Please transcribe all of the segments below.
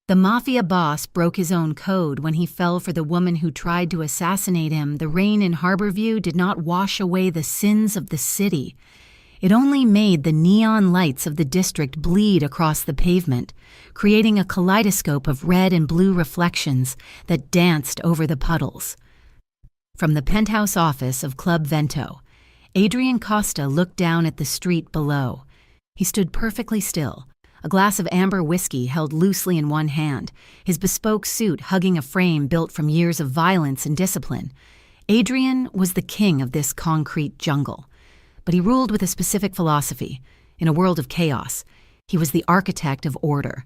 The Mafia boss broke his own code when he fell for the woman who tried to assassinate him. The rain in Harborview did not wash away the sins of the city. It only made the neon lights of the district bleed across the pavement, creating a kaleidoscope of red and blue reflections that danced over the puddles. From the penthouse office of Club Vento, Adrian Costa looked down at the street below. He stood perfectly still, a glass of amber whiskey held loosely in one hand, his bespoke suit hugging a frame built from years of violence and discipline. Adrian was the king of this concrete jungle, but he ruled with a specific philosophy. In a world of chaos, he was the architect of order.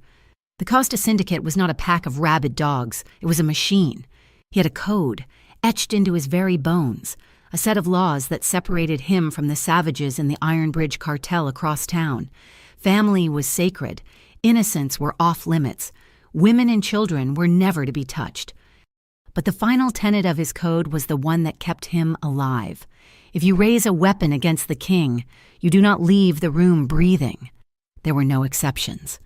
The Costa Syndicate was not a pack of rabid dogs, it was a machine. He had a code, etched into his very bones, a set of laws that separated him from the savages in the Iron Bridge cartel across town. Family was sacred, innocents were off limits, women and children were never to be touched. But the final tenet of his code was the one that kept him alive. If you raise a weapon against the king, you do not leave the room breathing. There were no exceptions.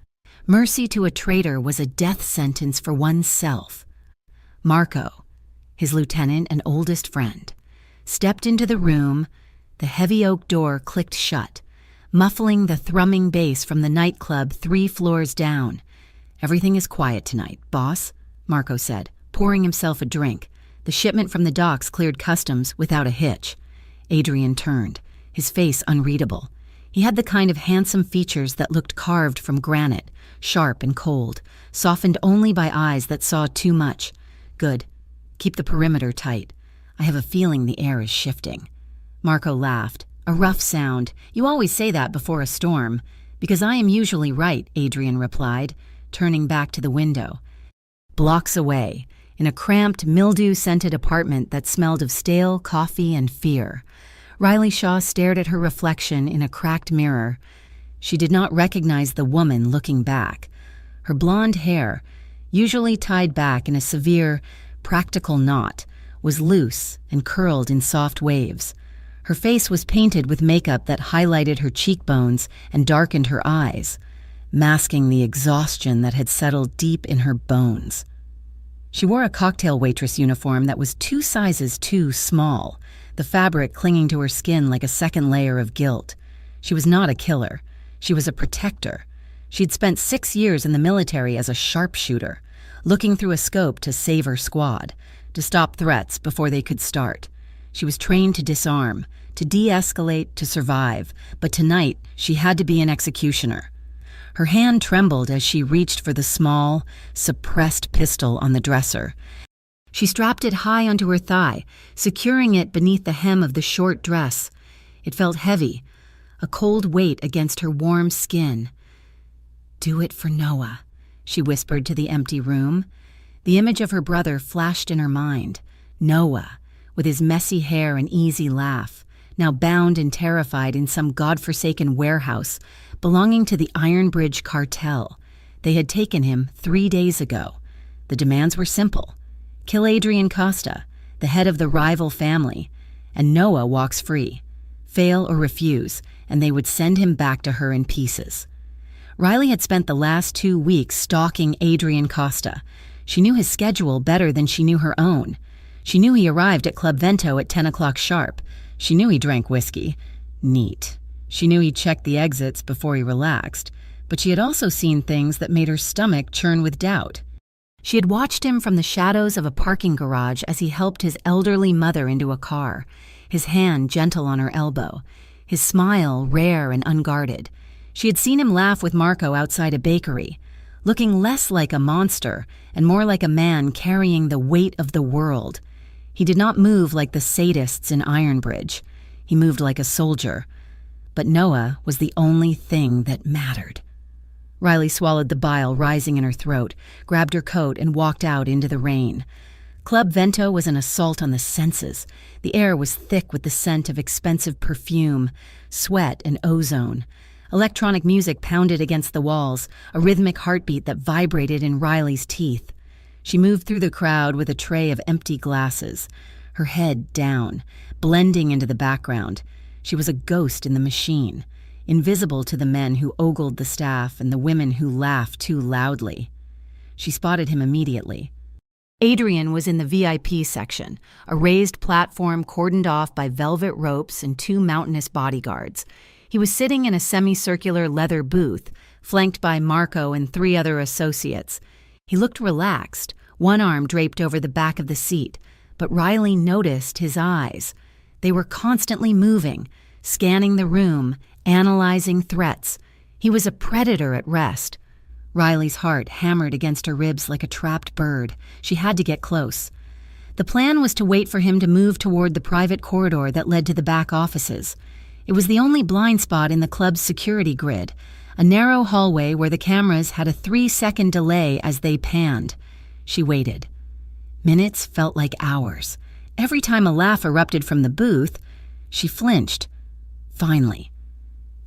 Mercy to a traitor was a death sentence for oneself. Marco, his lieutenant and oldest friend, stepped into the room. The heavy oak door clicked shut, muffling the thrumming bass from the nightclub 3 floors down. "Everything is quiet tonight, boss," Marco said, pouring himself a drink. The shipment from the docks cleared customs without a hitch. Adrian turned, his face unreadable. He had the kind of handsome features that looked carved from granite, sharp and cold, softened only by eyes that saw too much. "Good. Keep the perimeter tight. I have a feeling the air is shifting." Marco laughed. "A rough sound. You always say that before a storm." "Because I am usually right," Adrian replied, turning back to the window. Blocks away, in a cramped, mildew-scented apartment that smelled of stale coffee and fear, Riley Shaw stared at her reflection in a cracked mirror. She did not recognize the woman looking back. Her blonde hair, usually tied back in a severe, practical knot, was loose and curled in soft waves. Her face was painted with makeup that highlighted her cheekbones and darkened her eyes, masking the exhaustion that had settled deep in her bones. She wore a cocktail waitress uniform that was 2 sizes too small, the fabric clinging to her skin like a second layer of guilt. She was not a killer. She was a protector. She'd spent 6 years in the military as a sharpshooter, looking through a scope to save her squad, to stop threats before they could start. She was trained to disarm, to de-escalate, to survive, but tonight she had to be an executioner. Her hand trembled as she reached for the small, suppressed pistol on the dresser. She strapped it high onto her thigh, securing it beneath the hem of the short dress. It felt heavy, a cold weight against her warm skin. "Do it for Noah," she whispered to the empty room. The image of her brother flashed in her mind. Noah, with his messy hair and easy laugh, now bound and terrified in some godforsaken warehouse belonging to the Iron Bridge cartel. They had taken him 3 days ago. The demands were simple. Kill Adrian Costa, the head of the rival family, and Noah walks free. Fail or refuse, and they would send him back to her in pieces. Riley had spent the last 2 weeks stalking Adrian Costa. She knew his schedule better than she knew her own. She knew he arrived at Club Vento at 10 o'clock sharp. She knew he drank whiskey. Neat. She knew he checked the exits before he relaxed, but she had also seen things that made her stomach churn with doubt. She had watched him from the shadows of a parking garage as he helped his elderly mother into a car, his hand gentle on her elbow, his smile rare and unguarded. She had seen him laugh with Marco outside a bakery, looking less like a monster and more like a man carrying the weight of the world. He did not move like the sadists in Iron Bridge. He moved like a soldier. But Noah was the only thing that mattered. Riley swallowed the bile rising in her throat, grabbed her coat, and walked out into the rain. Club Vento was an assault on the senses. The air was thick with the scent of expensive perfume, sweat, and ozone. Electronic music pounded against the walls, a rhythmic heartbeat that vibrated in Riley's teeth. She moved through the crowd with a tray of empty glasses, her head down, blending into the background. She was a ghost in the machine, invisible to the men who ogled the staff and the women who laughed too loudly. She spotted him immediately. Adrian was in the VIP section, a raised platform cordoned off by velvet ropes and 2 mountainous bodyguards. He was sitting in a semicircular leather booth, flanked by Marco and 3 other associates. He looked relaxed, one arm draped over the back of the seat, but Riley noticed his eyes. They were constantly moving, scanning the room, analyzing threats. He was a predator at rest. Riley's heart hammered against her ribs like a trapped bird. She had to get close. The plan was to wait for him to move toward the private corridor that led to the back offices. It was the only blind spot in the club's security grid, a narrow hallway where the cameras had a 3-second delay as they panned. She waited. Minutes felt like hours. Every time a laugh erupted from the booth, she flinched. Finally,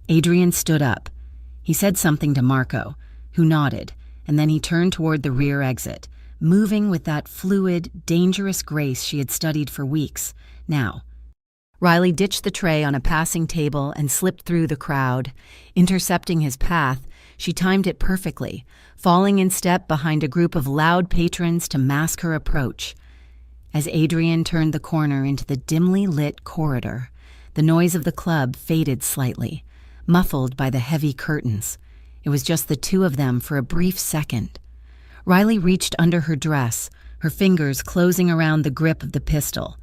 Adrian stood up. He said something to Marco, who nodded, and then he turned toward the rear exit, moving with that fluid, dangerous grace she had studied for weeks. Now, Riley ditched the tray on a passing table and slipped through the crowd. Intercepting his path, she timed it perfectly, falling in step behind a group of loud patrons to mask her approach. As Adrian turned the corner into the dimly lit corridor, the noise of the club faded slightly, muffled by the heavy curtains. It was just the 2 of them for a brief second. Riley reached under her dress, her fingers closing around the grip of the pistol.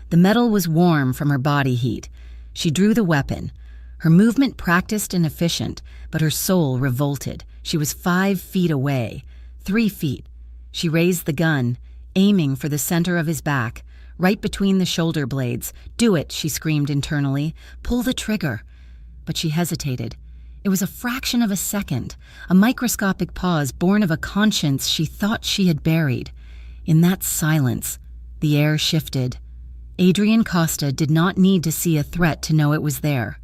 The metal was warm from her body heat. She drew the weapon. Her movement practiced and efficient, but her soul revolted. She was 5 feet away, 3 feet. She raised the gun, aiming for the center of his back, right between the shoulder blades. "Do it," she screamed internally. "Pull the trigger." But she hesitated. It was a fraction of a second, a microscopic pause born of a conscience she thought she had buried. In that silence, the air shifted. Adrian Costa did not need to see a threat to know it was there.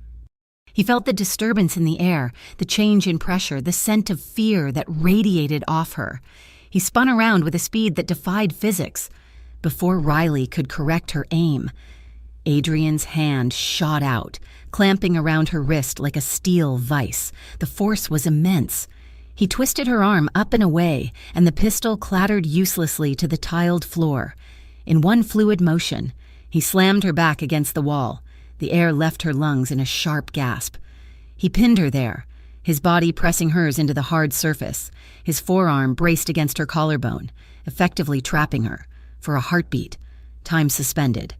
He felt the disturbance in the air, the change in pressure, the scent of fear that radiated off her. He spun around with a speed that defied physics. Before Riley could correct her aim, Adrian's hand shot out, clamping around her wrist like a steel vise. The force was immense. He twisted her arm up and away, and the pistol clattered uselessly to the tiled floor. In one fluid motion, he slammed her back against the wall. The air left her lungs in a sharp gasp. He pinned her there, his body pressing hers into the hard surface, his forearm braced against her collarbone, effectively trapping her. For a heartbeat, time suspended.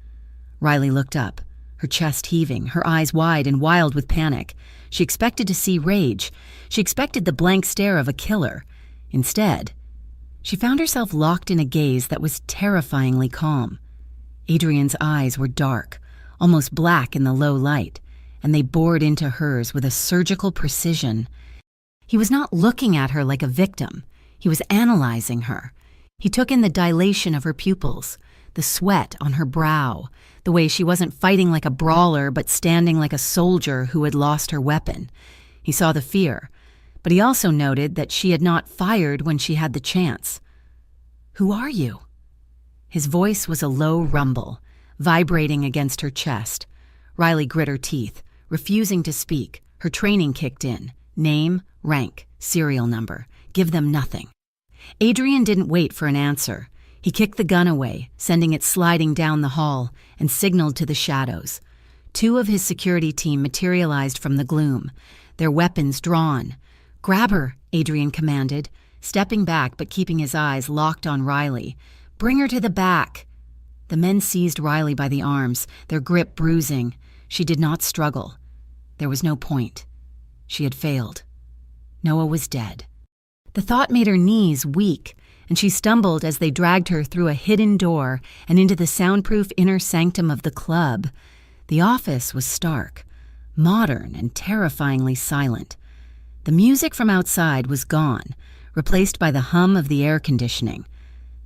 Riley looked up, her chest heaving, her eyes wide and wild with panic. She expected to see rage. She expected the blank stare of a killer. Instead, she found herself locked in a gaze that was terrifyingly calm. Adrian's eyes were dark, almost black in the low light, and they bored into hers with a surgical precision. He was not looking at her like a victim. He was analyzing her. He took in the dilation of her pupils, the sweat on her brow, the way she wasn't fighting like a brawler but standing like a soldier who had lost her weapon. He saw the fear, but he also noted that she had not fired when she had the chance. "Who are you?" His voice was a low rumble, vibrating against her chest. Riley grit her teeth, refusing to speak. Her training kicked in. Name, rank, serial number. Give them nothing. Adrian didn't wait for an answer. He kicked the gun away, sending it sliding down the hall, and signaled to the shadows. 2 of his security team materialized from the gloom, their weapons drawn. "Grab her," Adrian commanded, stepping back but keeping his eyes locked on Riley. "Bring her to the back." The men seized Riley by the arms, their grip bruising. She did not struggle. There was no point. She had failed. Noah was dead. The thought made her knees weak, and she stumbled as they dragged her through a hidden door and into the soundproof inner sanctum of the club. The office was stark, modern and terrifyingly silent. The music from outside was gone, replaced by the hum of the air conditioning.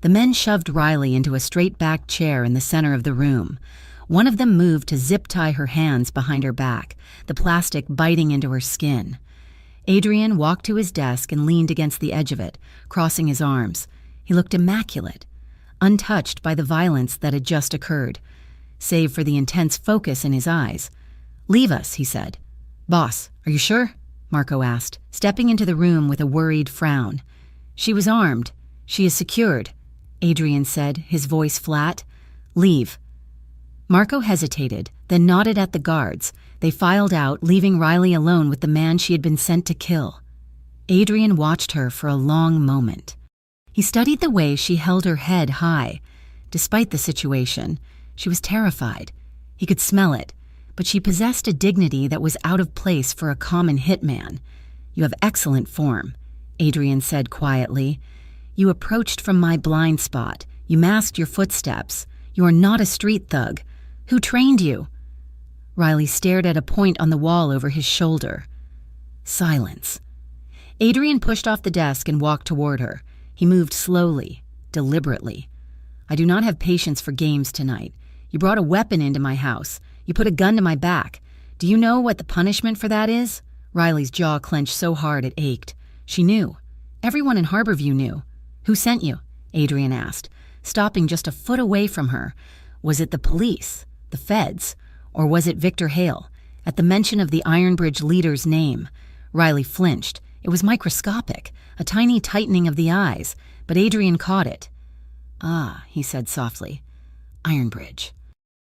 The men shoved Riley into a straight-backed chair in the center of the room. One of them moved to zip-tie her hands behind her back, the plastic biting into her skin. Adrian walked to his desk and leaned against the edge of it, crossing his arms. He looked immaculate, untouched by the violence that had just occurred, save for the intense focus in his eyes. "Leave us," he said. "Boss, are you sure?" Marco asked, stepping into the room with a worried frown. She was armed. She is secured, Adrian said, his voice flat. Leave. Marco hesitated, then nodded at the guards. They filed out, leaving Riley alone with the man she had been sent to kill. Adrian watched her for a long moment. He studied the way she held her head high. Despite the situation, she was terrified. He could smell it, but she possessed a dignity that was out of place for a common hitman. You have excellent form, Adrian said quietly. You approached from my blind spot. You masked your footsteps. You are not a street thug. Who trained you? Riley stared at a point on the wall over his shoulder. Silence. Adrian pushed off the desk and walked toward her. He moved slowly, deliberately. I do not have patience for games tonight. You brought a weapon into my house. You put a gun to my back. Do you know what the punishment for that is? Riley's jaw clenched so hard it ached. She knew. Everyone in Harborview knew. Who sent you? Adrian asked, stopping just a foot away from her. Was it the police, the feds, or was it Victor Hale? At the mention of the Ironbridge leader's name, Riley flinched. It was microscopic, a tiny tightening of the eyes, but Adrian caught it. Ah, he said softly. Ironbridge.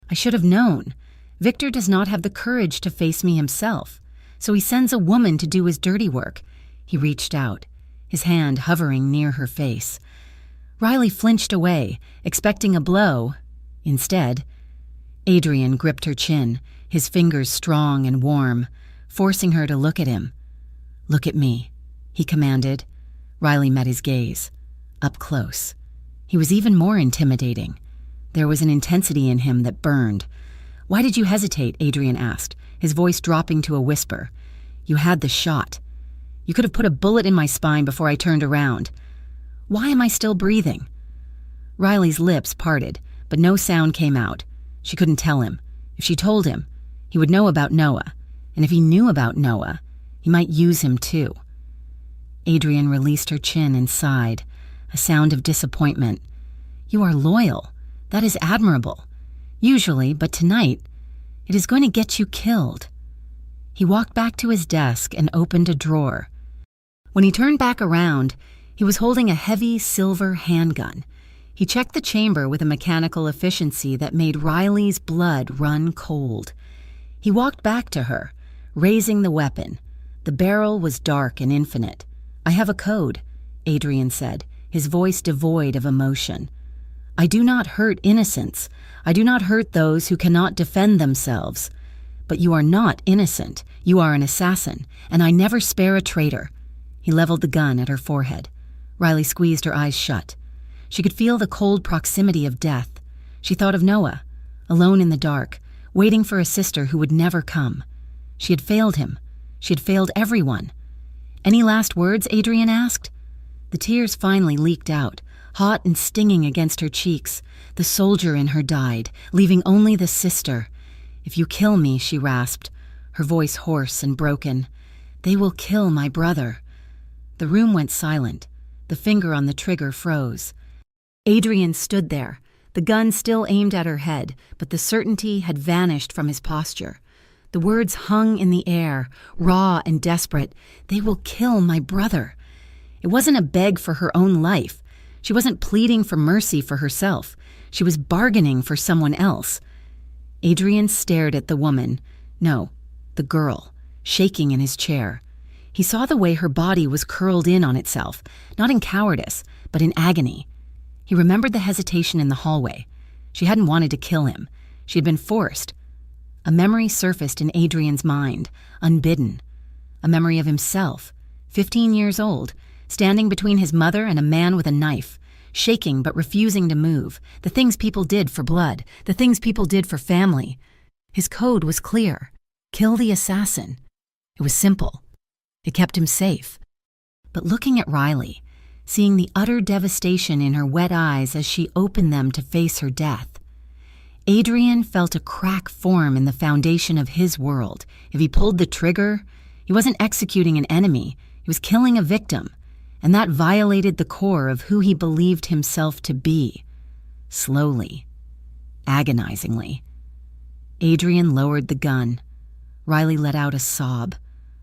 I should have known. Victor does not have the courage to face me himself, so he sends a woman to do his dirty work. He reached out, his hand hovering near her face. Riley flinched away, expecting a blow. Instead, Adrian gripped her chin, his fingers strong and warm, forcing her to look at him. Look at me, he commanded. Riley met his gaze. Up close. He was even more intimidating. There was an intensity in him that burned. Why did you hesitate? Adrian asked, his voice dropping to a whisper. You had the shot. You could have put a bullet in my spine before I turned around. Why am I still breathing? Riley's lips parted, but no sound came out. She couldn't tell him. If she told him, he would know about Noah. And if he knew about Noah, he might use him too. Adrian released her chin and sighed, a sound of disappointment. You are loyal. That is admirable. Usually, but tonight, it is going to get you killed. He walked back to his desk and opened a drawer. When he turned back around, he was holding a heavy silver handgun. He checked the chamber with a mechanical efficiency that made Riley's blood run cold. He walked back to her, raising the weapon. The barrel was dark and infinite. I have a code, Adrian said, his voice devoid of emotion. I do not hurt innocents. I do not hurt those who cannot defend themselves. But you are not innocent. You are an assassin, and I never spare a traitor. He leveled the gun at her forehead. Riley squeezed her eyes shut. She could feel the cold proximity of death. She thought of Noah, alone in the dark, waiting for a sister who would never come. She had failed him. She had failed everyone. Any last words? Adrian asked. The tears finally leaked out, hot and stinging against her cheeks. The soldier in her died, leaving only the sister. If you kill me, she rasped, her voice hoarse and broken, they will kill my brother. The room went silent. The finger on the trigger froze. Adrian stood there, the gun still aimed at her head, but the certainty had vanished from his posture. The words hung in the air, raw and desperate. They will kill my brother. It wasn't a beg for her own life. She wasn't pleading for mercy for herself. She was bargaining for someone else. Adrian stared at the woman, no, the girl, shaking in his chair. He saw the way her body was curled in on itself, not in cowardice, but in agony. He remembered the hesitation in the hallway. She hadn't wanted to kill him. She had been forced. A memory surfaced in Adrian's mind, unbidden. A memory of himself, 15 years old, standing between his mother and a man with a knife, shaking but refusing to move, the things people did for blood, the things people did for family. His code was clear. Kill the assassin. It was simple. It kept him safe. But looking at Riley, seeing the utter devastation in her wet eyes as she opened them to face her death, Adrian felt a crack form in the foundation of his world. If he pulled the trigger, he wasn't executing an enemy, he was killing a victim, and that violated the core of who he believed himself to be. Slowly, agonizingly, Adrian lowered the gun. Riley let out a sob,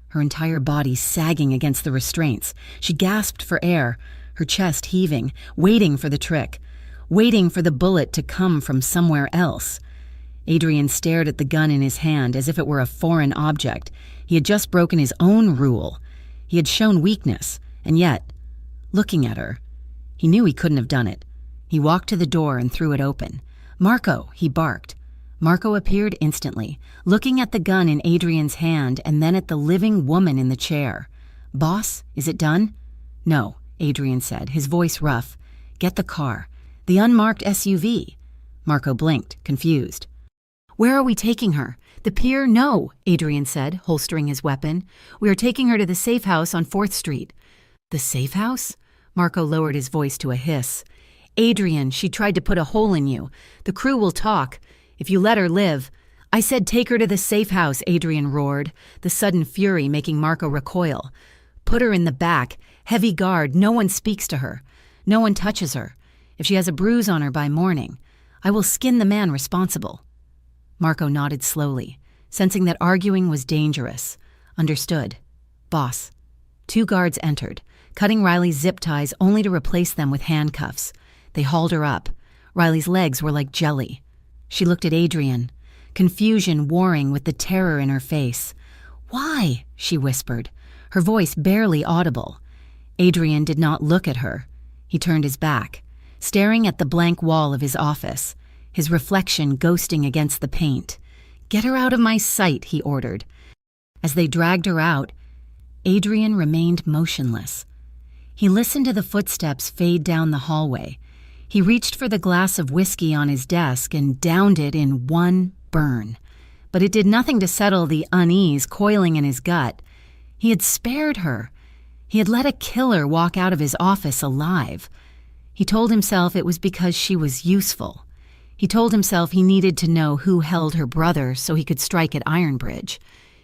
her entire body sagging against the restraints. She gasped for air, her chest heaving, waiting for the trick, waiting for the bullet to come from somewhere else. Adrian stared at the gun in his hand as if it were a foreign object. He had just broken his own rule. He had shown weakness, and yet, looking at her, he knew he couldn't have done it. He walked to the door and threw it open. "Marco," he barked. Marco appeared instantly, looking at the gun in Adrian's hand and then at the living woman in the chair. "Boss, is it done?" "No," Adrian said, his voice rough. "Get the car. The unmarked SUV." Marco blinked, confused. "Where are we taking her?" "The pier? No," Adrian said, holstering his weapon. "We are taking her to the safe house on 4th Street. "The safe house?" Marco lowered his voice to a hiss. "Adrian, she tried to put a hole in you. The crew will talk. If you let her live—" "I said take her to the safe house," Adrian roared, the sudden fury making Marco recoil. "Put her in the back. Heavy guard. No one speaks to her. No one touches her. If she has a bruise on her by morning, I will skin the man responsible." Marco nodded slowly, sensing that arguing was dangerous. Understood. "Boss." 2 guards entered, cutting Riley's zip ties only to replace them with handcuffs. They hauled her up. Riley's legs were like jelly. She looked at Adrian, confusion warring with the terror in her face. "Why?" she whispered, her voice barely audible. Adrian did not look at her. He turned his back, staring at the blank wall of his office, his reflection ghosting against the paint. "Get her out of my sight," he ordered. As they dragged her out, Adrian remained motionless. He listened to the footsteps fade down the hallway. He reached for the glass of whiskey on his desk and downed it in one burn. But it did nothing to settle the unease coiling in his gut. He had spared her. He had let a killer walk out of his office alive. He told himself it was because she was useful. He told himself he needed to know who held her brother so he could strike at Ironbridge.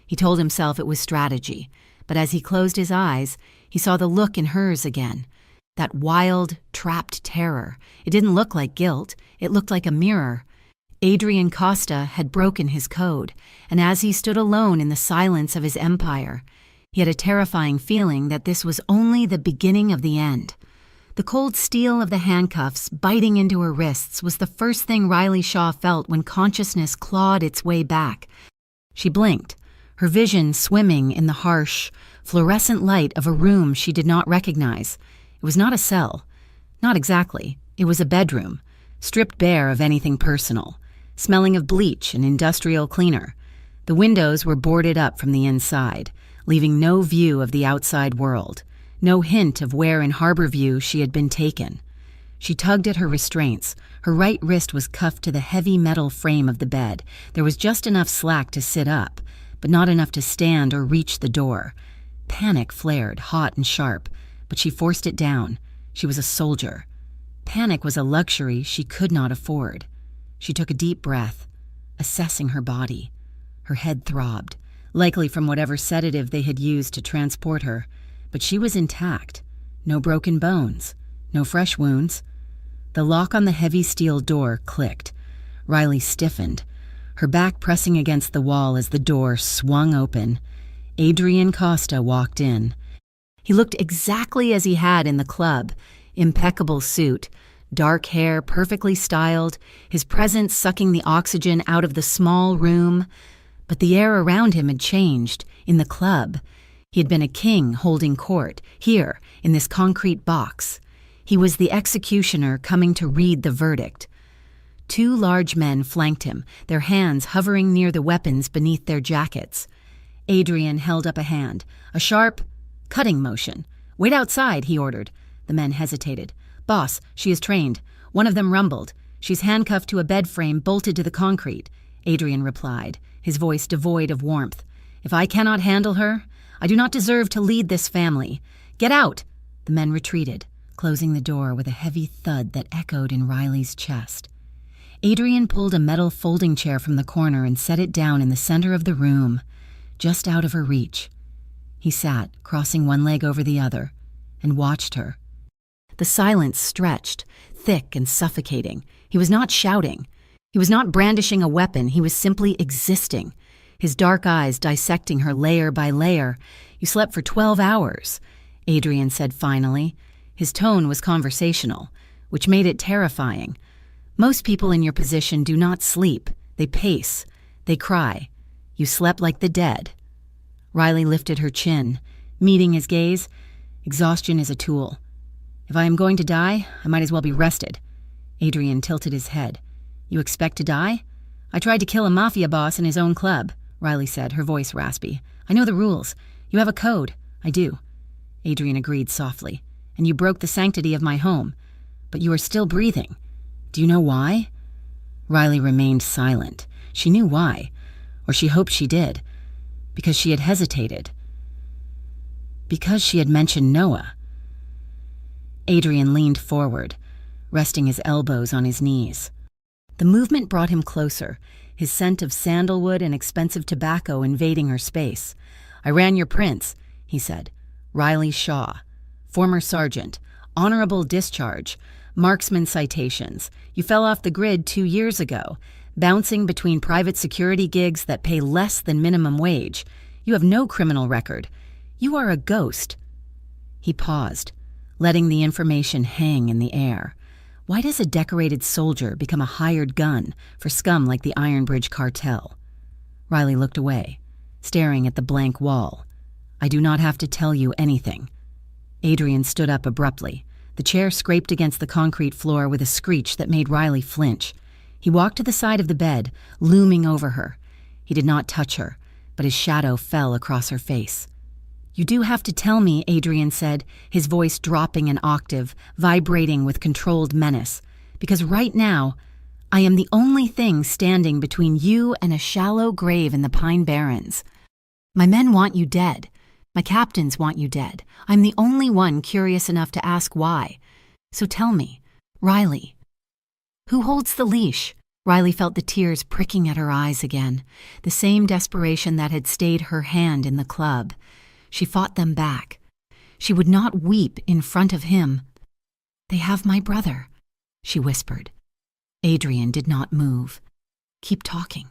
He told himself it was strategy. But as he closed his eyes, he saw the look in hers again. That wild, trapped terror. It didn't look like guilt. It looked like a mirror. Adrian Costa had broken his code, and as he stood alone in the silence of his empire, he had a terrifying feeling that this was only the beginning of the end. The cold steel of the handcuffs biting into her wrists was the first thing Riley Shaw felt when consciousness clawed its way back. She blinked, her vision swimming in the harsh, fluorescent light of a room she did not recognize. It was not a cell. Not exactly. It was a bedroom, stripped bare of anything personal, smelling of bleach and industrial cleaner. The windows were boarded up from the inside, leaving no view of the outside world, no hint of where in Harborview she had been taken. She tugged at her restraints. Her right wrist was cuffed to the heavy metal frame of the bed. There was just enough slack to sit up, but not enough to stand or reach the door. Panic flared, hot and sharp, but she forced it down. She was a soldier. Panic was a luxury she could not afford. She took a deep breath, assessing her body. Her head throbbed, likely from whatever sedative they had used to transport her, but she was intact. No broken bones, no fresh wounds. The lock on the heavy steel door clicked. Riley stiffened, her back pressing against the wall as the door swung open. Adrian Costa walked in. He looked exactly as he had in the club, impeccable suit, dark hair perfectly styled, his presence sucking the oxygen out of the small room. But the air around him had changed. In the club, he had been a king holding court. Here, in this concrete box, he was the executioner coming to read the verdict. 2 large men flanked him, their hands hovering near the weapons beneath their jackets. Adrian held up a hand, a sharp, cutting motion. "Wait outside," he ordered. The men hesitated. "Boss, she is trained." One of them rumbled. "She's handcuffed to a bed frame bolted to the concrete," Adrian replied, his voice devoid of warmth. "If I cannot handle her, I do not deserve to lead this family. Get out!" The men retreated, closing the door with a heavy thud that echoed in Riley's chest. Adrian pulled a metal folding chair from the corner and set it down in the center of the room, just out of her reach. He sat, crossing one leg over the other, and watched her. The silence stretched, thick and suffocating. He was not shouting. He was not brandishing a weapon. He was simply existing, his dark eyes dissecting her layer by layer. "You slept for 12 hours, Adrian said finally, His tone was conversational, which made it terrifying. Most people in your position do not sleep. They pace. They cry. You slept like the dead. Riley lifted her chin, meeting his gaze. Exhaustion is a tool. If I am going to die, I might as well be rested. Adrian tilted his head. You expect to die? I tried to kill a Mafia boss in his own club, Riley said, her voice raspy. I know the rules. You have a code. I do. Adrian agreed softly. And you broke the sanctity of my home. But you are still breathing. Do you know why? Riley remained silent. She knew why, or she hoped she did, because she had hesitated. Because she had mentioned Noah. Adrian leaned forward, resting his elbows on his knees. The movement brought him closer, his scent of sandalwood and expensive tobacco invading her space. I ran your prints, he said. Riley Shaw, former sergeant, honorable discharge, marksman citations. You fell off the grid 2 years ago, bouncing between private security gigs that pay less than minimum wage. You have no criminal record. You are a ghost. He paused, letting the information hang in the air. Why does a decorated soldier become a hired gun for scum like the Ironbridge cartel? Riley looked away, staring at the blank wall. I do not have to tell you anything. Adrian stood up abruptly. The chair scraped against the concrete floor with a screech that made Riley flinch. He walked to the side of the bed, looming over her. He did not touch her, but his shadow fell across her face. You do have to tell me, Adrian said, his voice dropping an octave, vibrating with controlled menace, because right now, I am the only thing standing between you and a shallow grave in the Pine Barrens. My men want you dead. My captains want you dead. I'm the only one curious enough to ask why. So tell me, Riley. Who holds the leash? Riley felt the tears pricking at her eyes again, the same desperation that had stayed her hand in the club. She fought them back. She would not weep in front of him. They have my brother, she whispered. Adrian did not move. Keep talking.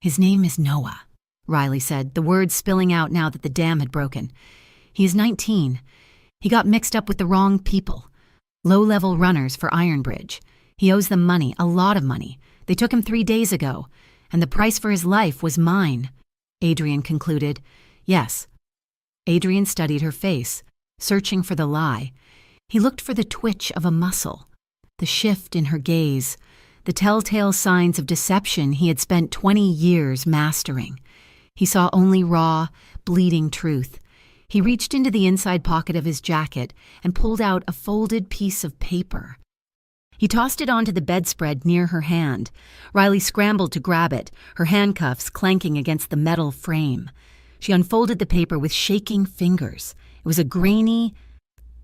His name is Noah, Riley said, the words spilling out now that the dam had broken. He is 19. He got mixed up with the wrong people. Low-level runners for Ironbridge. He owes them money, a lot of money. They took him 3 days ago, and the price for his life was mine. Adrian concluded, yes. Adrian studied her face, searching for the lie. He looked for the twitch of a muscle, the shift in her gaze, the telltale signs of deception he had spent 20 years mastering. He saw only raw, bleeding truth. He reached into the inside pocket of his jacket and pulled out a folded piece of paper. He tossed it onto the bedspread near her hand. Riley scrambled to grab it, her handcuffs clanking against the metal frame. She unfolded the paper with shaking fingers. It was a grainy,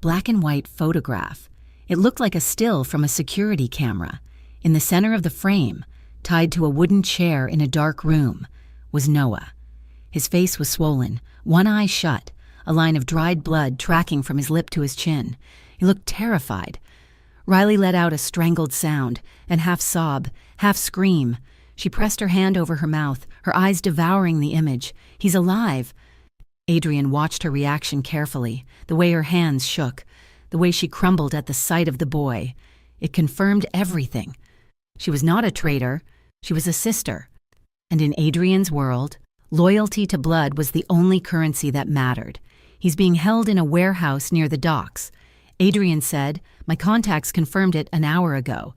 black-and-white photograph. It looked like a still from a security camera. In the center of the frame, tied to a wooden chair in a dark room, was Noah. His face was swollen, one eye shut, a line of dried blood tracking from his lip to his chin. He looked terrified. Riley let out a strangled sound, an half-sob, half-scream. She pressed her hand over her mouth, her eyes devouring the image. He's alive. Adrian watched her reaction carefully, the way her hands shook, the way she crumbled at the sight of the boy. It confirmed everything. She was not a traitor. She was a sister. And in Adrian's world, loyalty to blood was the only currency that mattered. He's being held in a warehouse near the docks. Adrian said, my contacts confirmed it an hour ago.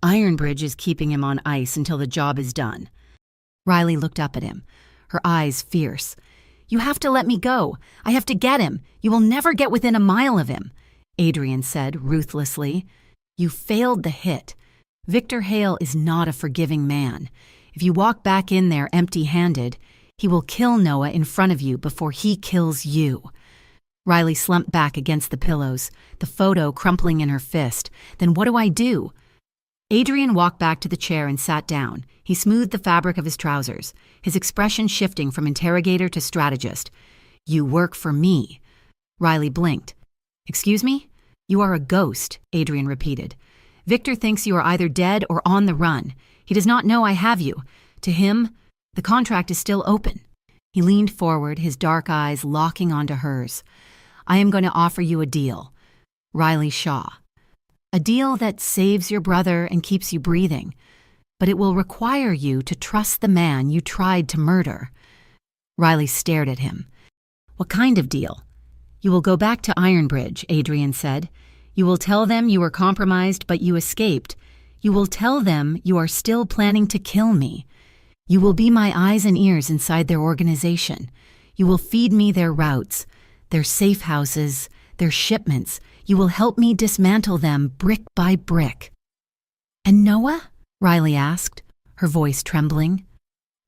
Ironbridge is keeping him on ice until the job is done. Riley looked up at him, her eyes fierce. You have to let me go. I have to get him. You will never get within a mile of him, Adrian said ruthlessly. You failed the hit. Victor Hale is not a forgiving man. If you walk back in there empty-handed, he will kill Noah in front of you before he kills you. Riley slumped back against the pillows, the photo crumpling in her fist. Then what do I do? Adrian walked back to the chair and sat down. He smoothed the fabric of his trousers, his expression shifting from interrogator to strategist. You work for me. Riley blinked. Excuse me? You are a ghost, Adrian repeated. Victor thinks you are either dead or on the run. He does not know I have you. To him, the contract is still open. He leaned forward, his dark eyes locking onto hers. I am going to offer you a deal. Riley Shaw. A deal that saves your brother and keeps you breathing, but it will require you to trust the man you tried to murder. Riley stared at him. What kind of deal? You will go back to Ironbridge, Adrian said. You will tell them you were compromised but you escaped. You will tell them you are still planning to kill me. You will be my eyes and ears inside their organization. You will feed me their routes, their safe houses, their shipments. You will help me dismantle them brick by brick. And Noah? Riley asked, her voice trembling.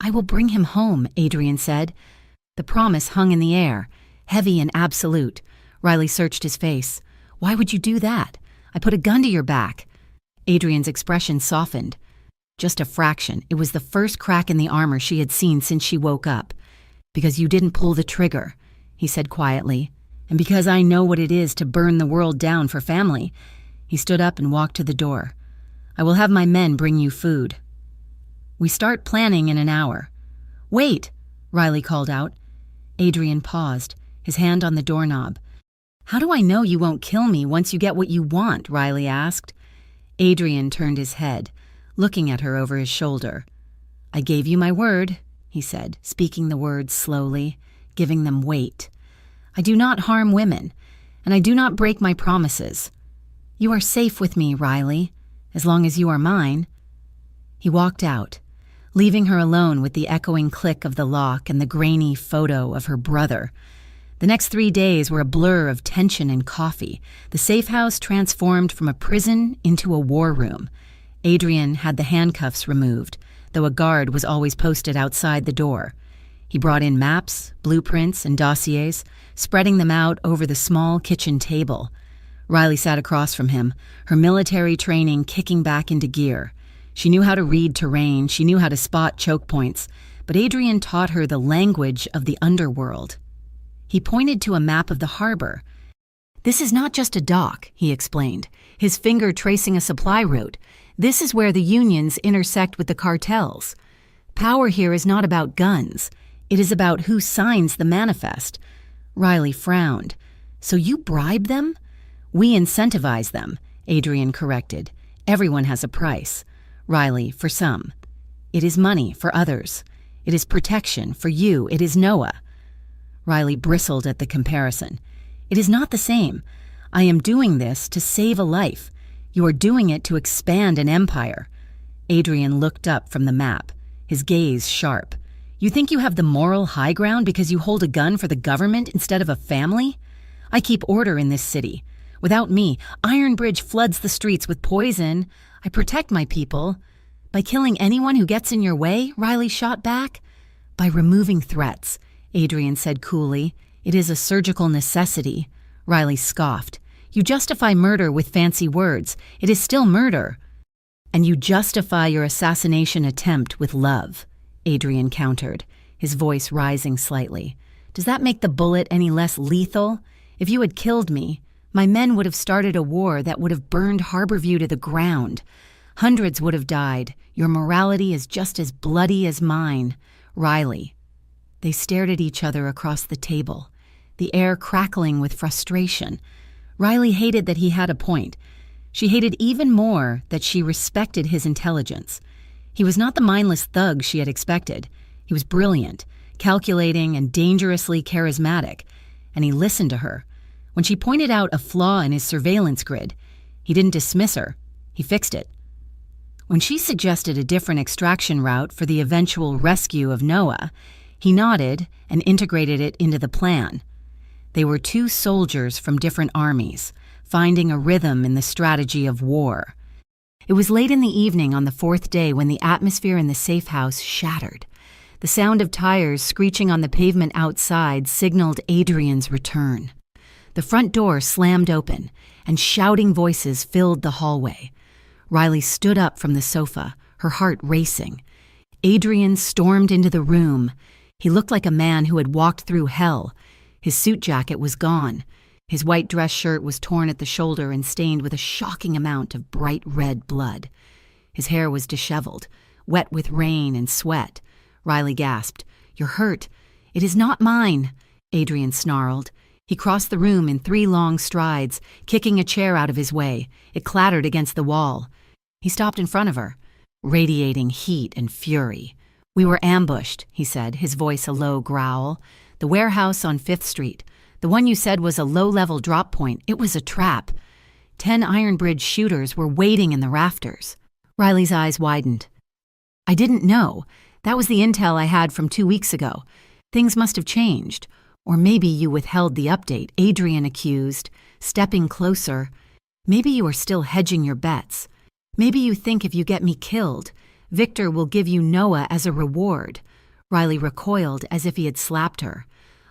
I will bring him home, Adrian said. The promise hung in the air, heavy and absolute. Riley searched his face. Why would you do that? I put a gun to your back. Adrian's expression softened. Just a fraction. It was the first crack in the armor she had seen since she woke up. Because you didn't pull the trigger, he said quietly. And because I know what it is to burn the world down for family. He stood up and walked to the door. I will have my men bring you food. We start planning in an hour. Wait, Riley called out. Adrian paused, his hand on the doorknob. How do I know you won't kill me once you get what you want? Riley asked. Adrian turned his head, looking at her over his shoulder. I gave you my word, he said, speaking the words slowly, giving them weight. I do not harm women, and I do not break my promises. You are safe with me, Riley, as long as you are mine. He walked out, leaving her alone with the echoing click of the lock and the grainy photo of her brother. The next 3 days were a blur of tension and coffee. The safe house transformed from a prison into a war room. Adrian had the handcuffs removed, though a guard was always posted outside the door. He brought in maps, blueprints, and dossiers, spreading them out over the small kitchen table. Riley sat across from him, her military training kicking back into gear. She knew how to read terrain, she knew how to spot choke points, but Adrian taught her the language of the underworld. He pointed to a map of the harbor. This is not just a dock, he explained, his finger tracing a supply route. This is where the unions intersect with the cartels. Power here is not about guns. It is about who signs the manifest. Riley frowned. So you bribe them? We incentivize them, Adrian corrected. Everyone has a price. Riley, for some. It is money for others. It is protection for you. It is Noah. Riley bristled at the comparison. It is not the same. I am doing this to save a life. You are doing it to expand an empire. Adrian looked up from the map, his gaze sharp. You think you have the moral high ground because you hold a gun for the government instead of a family? I keep order in this city. Without me, Ironbridge floods the streets with poison. I protect my people. By killing anyone who gets in your way, Riley shot back. By removing threats, Adrian said coolly. It is a surgical necessity. Riley scoffed. You justify murder with fancy words. It is still murder. And you justify your assassination attempt with love, Adrian countered, his voice rising slightly. Does that make the bullet any less lethal? If you had killed me, my men would have started a war that would have burned Harborview to the ground. Hundreds would have died. Your morality is just as bloody as mine. Riley. They stared at each other across the table, the air crackling with frustration. Riley hated that he had a point. She hated even more that she respected his intelligence. He was not the mindless thug she had expected. He was brilliant, calculating, and dangerously charismatic, and he listened to her. When she pointed out a flaw in his surveillance grid, he didn't dismiss her. He fixed it. When she suggested a different extraction route for the eventual rescue of Noah, he nodded and integrated it into the plan. They were two soldiers from different armies, finding a rhythm in the strategy of war. It was late in the evening on the 4th day when the atmosphere in the safe house shattered. The sound of tires screeching on the pavement outside signaled Adrian's return. The front door slammed open, and shouting voices filled the hallway. Riley stood up from the sofa, her heart racing. Adrian stormed into the room. He looked like a man who had walked through hell. His suit jacket was gone. His white dress shirt was torn at the shoulder and stained with a shocking amount of bright red blood. His hair was disheveled, wet with rain and sweat. Riley gasped. You're hurt. It is not mine, Adrian snarled. He crossed the room in 3 long strides, kicking a chair out of his way. It clattered against the wall. He stopped in front of her, radiating heat and fury. "We were ambushed," he said, his voice a low growl. "The warehouse on 5th Street. The one you said was a low-level drop point. It was a trap. 10 Ironbridge shooters were waiting in the rafters." Riley's eyes widened. "I didn't know. That was the intel I had from 2 weeks ago. Things must have changed. Or maybe you withheld the update," Adrian accused, stepping closer. "Maybe you are still hedging your bets. Maybe you think if you get me killed, Victor will give you Noah as a reward." Riley recoiled as if he had slapped her.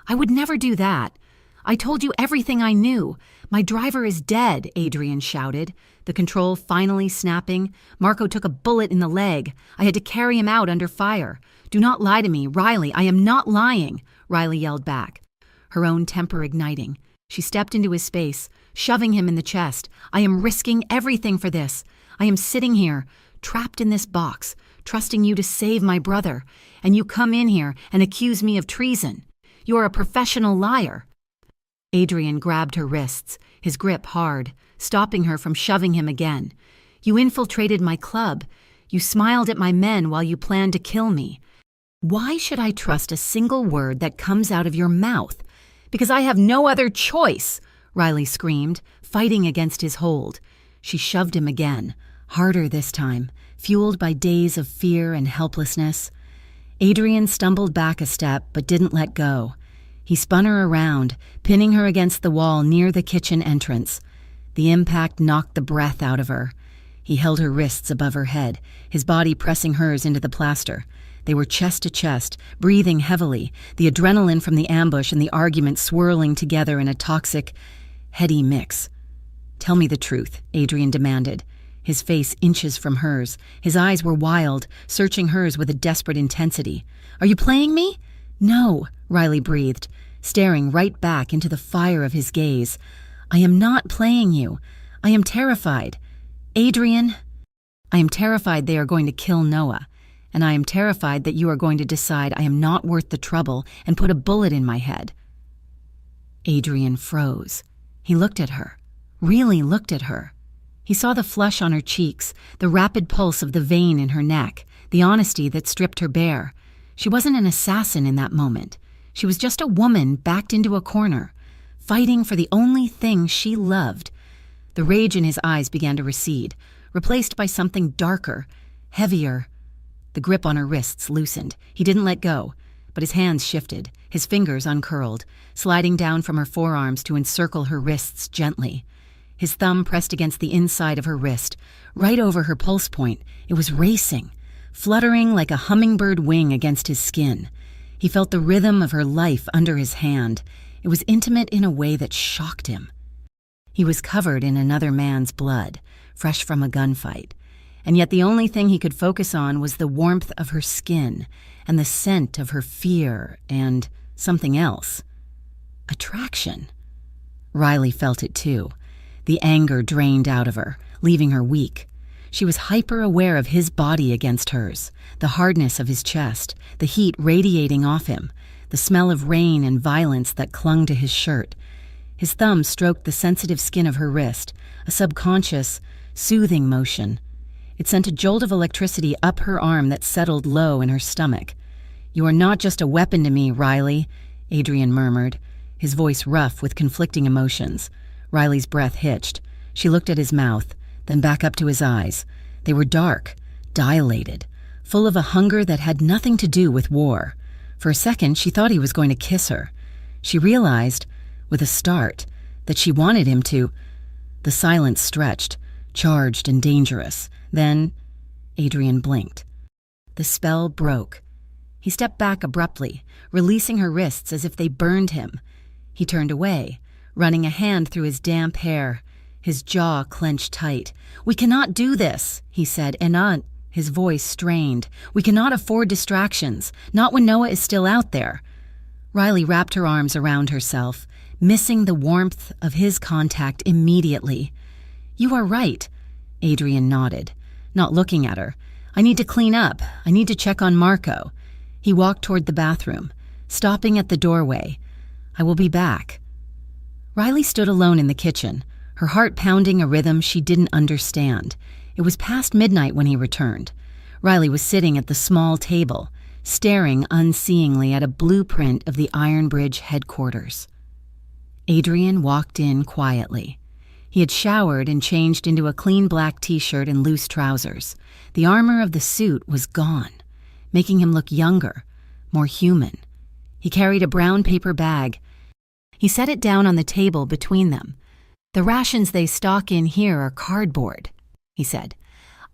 "I would never do that. I told you everything I knew. My driver is dead," Adrian shouted, the control finally snapping. "Marco took a bullet in the leg. I had to carry him out under fire. Do not lie to me, Riley. I am not lying," Riley yelled back, her own temper igniting. She stepped into his space, shoving him in the chest. "I am risking everything for this. I am sitting here, trapped in this box, trusting you to save my brother, and you come in here and accuse me of treason. You are a professional liar." Adrian grabbed her wrists, his grip hard, stopping her from shoving him again. "You infiltrated my club. You smiled at my men while you planned to kill me. Why should I trust a single word that comes out of your mouth? Because I have no other choice," Riley screamed, fighting against his hold. She shoved him again, harder this time, fueled by days of fear and helplessness. Adrian stumbled back a step but didn't let go. He spun her around, pinning her against the wall near the kitchen entrance. The impact knocked the breath out of her. He held her wrists above her head, his body pressing hers into the plaster. They were chest to chest, breathing heavily, the adrenaline from the ambush and the argument swirling together in a toxic, heady mix. "Tell me the truth," Adrian demanded, his face inches from hers. His eyes were wild, searching hers with a desperate intensity. "Are you playing me?" "No," Riley breathed, staring right back into the fire of his gaze. "I am not playing you. I am terrified. Adrian, I am terrified they are going to kill Noah, and I am terrified that you are going to decide I am not worth the trouble and put a bullet in my head." Adrian froze. He looked at her, really looked at her. He saw the flush on her cheeks, the rapid pulse of the vein in her neck, the honesty that stripped her bare. She wasn't an assassin in that moment. She was just a woman backed into a corner, fighting for the only thing she loved. The rage in his eyes began to recede, replaced by something darker, heavier. The grip on her wrists loosened. He didn't let go, but his hands shifted, his fingers uncurled, sliding down from her forearms to encircle her wrists gently. His thumb pressed against the inside of her wrist, right over her pulse point. It was racing, fluttering like a hummingbird wing against his skin. He felt the rhythm of her life under his hand. It was intimate in a way that shocked him. He was covered in another man's blood, fresh from a gunfight, and yet the only thing he could focus on was the warmth of her skin and the scent of her fear and something else. Attraction. Riley felt it too. The anger drained out of her, leaving her weak. She was hyper-aware of his body against hers, the hardness of his chest, the heat radiating off him, the smell of rain and violence that clung to his shirt. His thumb stroked the sensitive skin of her wrist, a subconscious, soothing motion. It sent a jolt of electricity up her arm that settled low in her stomach. "You are not just a weapon to me, Riley," Adrian murmured, his voice rough with conflicting emotions. Riley's breath hitched. She looked at his mouth, then back up to his eyes. They were dark, dilated, full of a hunger that had nothing to do with war. For a second, she thought he was going to kiss her. She realized, with a start, that she wanted him to. The silence stretched, charged and dangerous. Then, Adrian blinked. The spell broke. He stepped back abruptly, releasing her wrists as if they burned him. He turned away, running a hand through his damp hair, his jaw clenched tight. "We cannot do this," he said, and his voice strained. "We cannot afford distractions, not when Noah is still out there." Riley wrapped her arms around herself, missing the warmth of his contact immediately. "You are right," Adrian nodded, not looking at her. "I need to clean up. I need to check on Marco." He walked toward the bathroom, stopping at the doorway. "I will be back." Riley stood alone in the kitchen, her heart pounding a rhythm she didn't understand. It was past midnight when he returned. Riley was sitting at the small table, staring unseeingly at a blueprint of the Iron Bridge headquarters. Adrian walked in quietly. He had showered and changed into a clean black t-shirt and loose trousers. The armor of the suit was gone, making him look younger, more human. He carried a brown paper bag. He set it down on the table between them. "The rations they stock in here are cardboard," he said.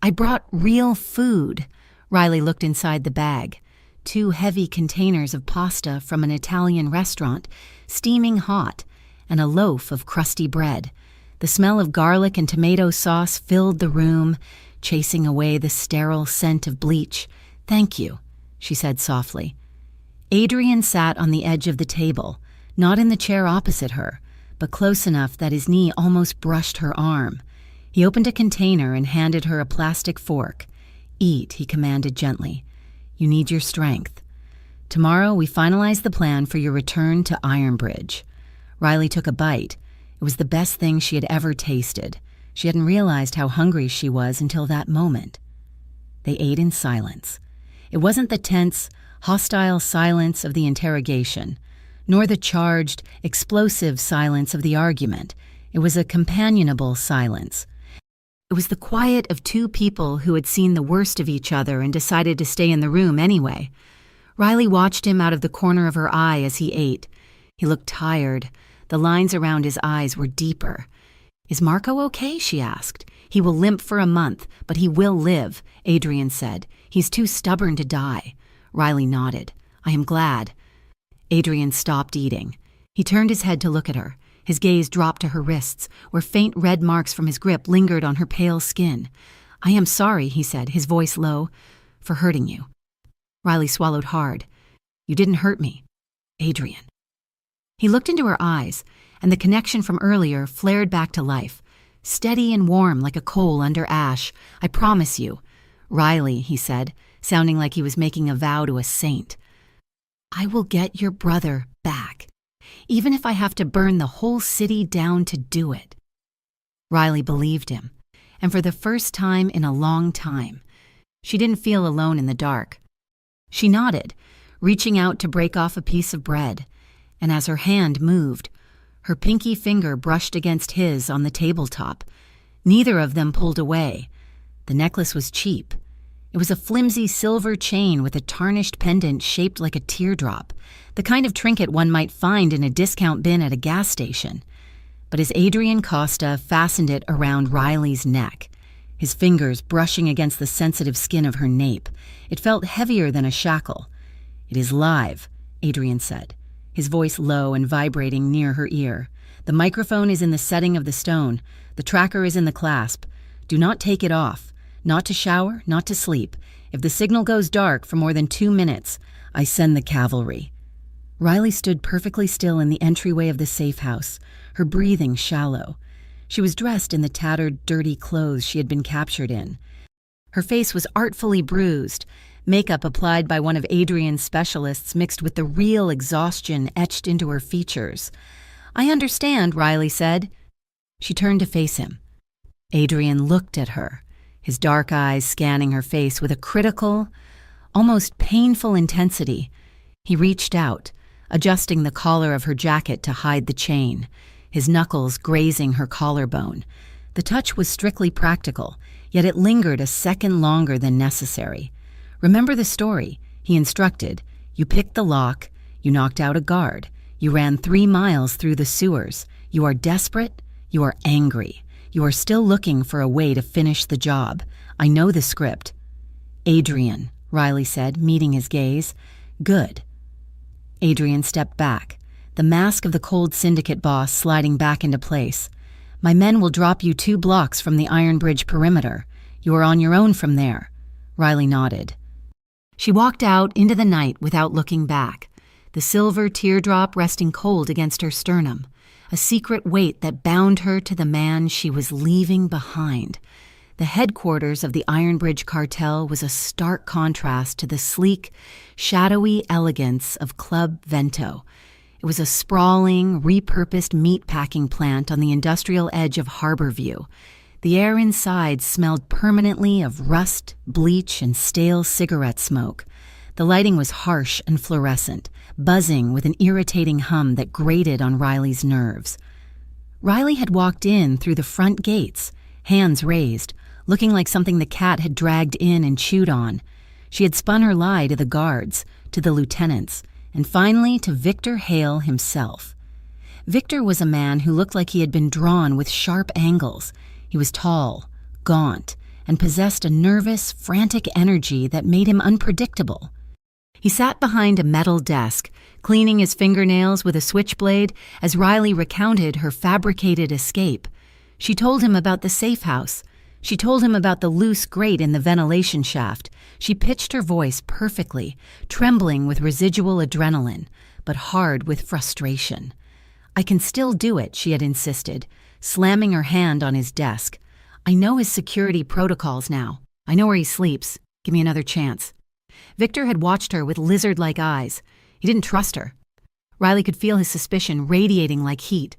"I brought real food." Riley looked inside the bag. 2 heavy containers of pasta from an Italian restaurant, steaming hot, and a loaf of crusty bread. The smell of garlic and tomato sauce filled the room, chasing away the sterile scent of bleach. "Thank you," she said softly. Adrian sat on the edge of the table, not in the chair opposite her, but close enough that his knee almost brushed her arm. He opened a container and handed her a plastic fork. "Eat," he commanded gently. "You need your strength. Tomorrow we finalize the plan for your return to Iron Bridge." Riley took a bite. It was the best thing she had ever tasted. She hadn't realized how hungry she was until that moment. They ate in silence. It wasn't the tense, hostile silence of the interrogation, nor the charged, explosive silence of the argument. It was a companionable silence. It was the quiet of 2 people who had seen the worst of each other and decided to stay in the room anyway. Riley watched him out of the corner of her eye as he ate. He looked tired. The lines around his eyes were deeper. "Is Marco okay?" she asked. "He will limp for a month, but he will live," Adrian said. "He's too stubborn to die." Riley nodded. "I am glad." Adrian stopped eating. He turned his head to look at her. His gaze dropped to her wrists, where faint red marks from his grip lingered on her pale skin. "I am sorry," he said, his voice low, "for hurting you." Riley swallowed hard. "You didn't hurt me, Adrian." He looked into her eyes, and the connection from earlier flared back to life, steady and warm like a coal under ash. "I promise you." "Riley," he said, sounding like he was making a vow to a saint, "I will get your brother back, even if I have to burn the whole city down to do it." Riley believed him, and for the first time in a long time, she didn't feel alone in the dark. She nodded, reaching out to break off a piece of bread, and as her hand moved, her pinky finger brushed against his on the tabletop. Neither of them pulled away. The necklace was cheap. It was a flimsy silver chain with a tarnished pendant shaped like a teardrop, the kind of trinket one might find in a discount bin at a gas station. But as Adrian Costa fastened it around Riley's neck, his fingers brushing against the sensitive skin of her nape, it felt heavier than a shackle. "It is live," Adrian said, his voice low and vibrating near her ear. "The microphone is in the setting of the stone. The tracker is in the clasp. Do not take it off. Not to shower, not to sleep. If the signal goes dark for more than 2 minutes, I send the cavalry." Riley stood perfectly still in the entryway of the safe house, her breathing shallow. She was dressed in the tattered, dirty clothes she had been captured in. Her face was artfully bruised, makeup applied by one of Adrian's specialists mixed with the real exhaustion etched into her features. "I understand," Riley said. She turned to face him. Adrian looked at her, his dark eyes scanning her face with a critical, almost painful intensity. He reached out, adjusting the collar of her jacket to hide the chain, his knuckles grazing her collarbone. The touch was strictly practical, yet it lingered a second longer than necessary. "Remember the story," he instructed. "You picked the lock, you knocked out a guard, you ran 3 miles through the sewers. You are desperate, you are angry. You are still looking for a way to finish the job. I know the script." "Adrian," Riley said, meeting his gaze. "Good." Adrian stepped back, the mask of the cold syndicate boss sliding back into place. "My men will drop you 2 blocks from the Iron Bridge perimeter. You are on your own from there." Riley nodded. She walked out into the night without looking back, the silver teardrop resting cold against her sternum, a secret weight that bound her to the man she was leaving behind. The headquarters of the Iron Bridge cartel was a stark contrast to the sleek, shadowy elegance of Club Vento. It was a sprawling, repurposed meatpacking plant on the industrial edge of Harborview. The air inside smelled permanently of rust, bleach, and stale cigarette smoke. The lighting was harsh and fluorescent, buzzing with an irritating hum that grated on Riley's nerves. Riley had walked in through the front gates, hands raised, looking like something the cat had dragged in and chewed on. She had spun her lie to the guards, to the lieutenants, and finally to Victor Hale himself. Victor was a man who looked like he had been drawn with sharp angles. He was tall, gaunt, and possessed a nervous, frantic energy that made him unpredictable. He sat behind a metal desk, cleaning his fingernails with a switchblade as Riley recounted her fabricated escape. She told him about the safe house. She told him about the loose grate in the ventilation shaft. She pitched her voice perfectly, trembling with residual adrenaline, but hard with frustration. "I can still do it," she had insisted, slamming her hand on his desk. "I know his security protocols now. I know where he sleeps. Give me another chance." Victor had watched her with lizard-like eyes. He didn't trust her. Riley could feel his suspicion radiating like heat,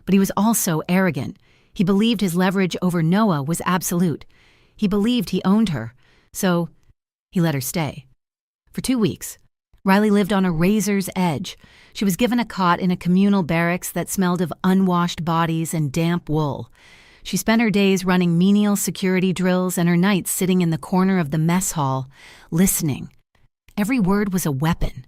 but he was also arrogant. He believed his leverage over Noah was absolute. He believed he owned her, so he let her stay. For 2 weeks, Riley lived on a razor's edge. She was given a cot in a communal barracks that smelled of unwashed bodies and damp wool. She spent her days running menial security drills and her nights sitting in the corner of the mess hall, listening. Every word was a weapon.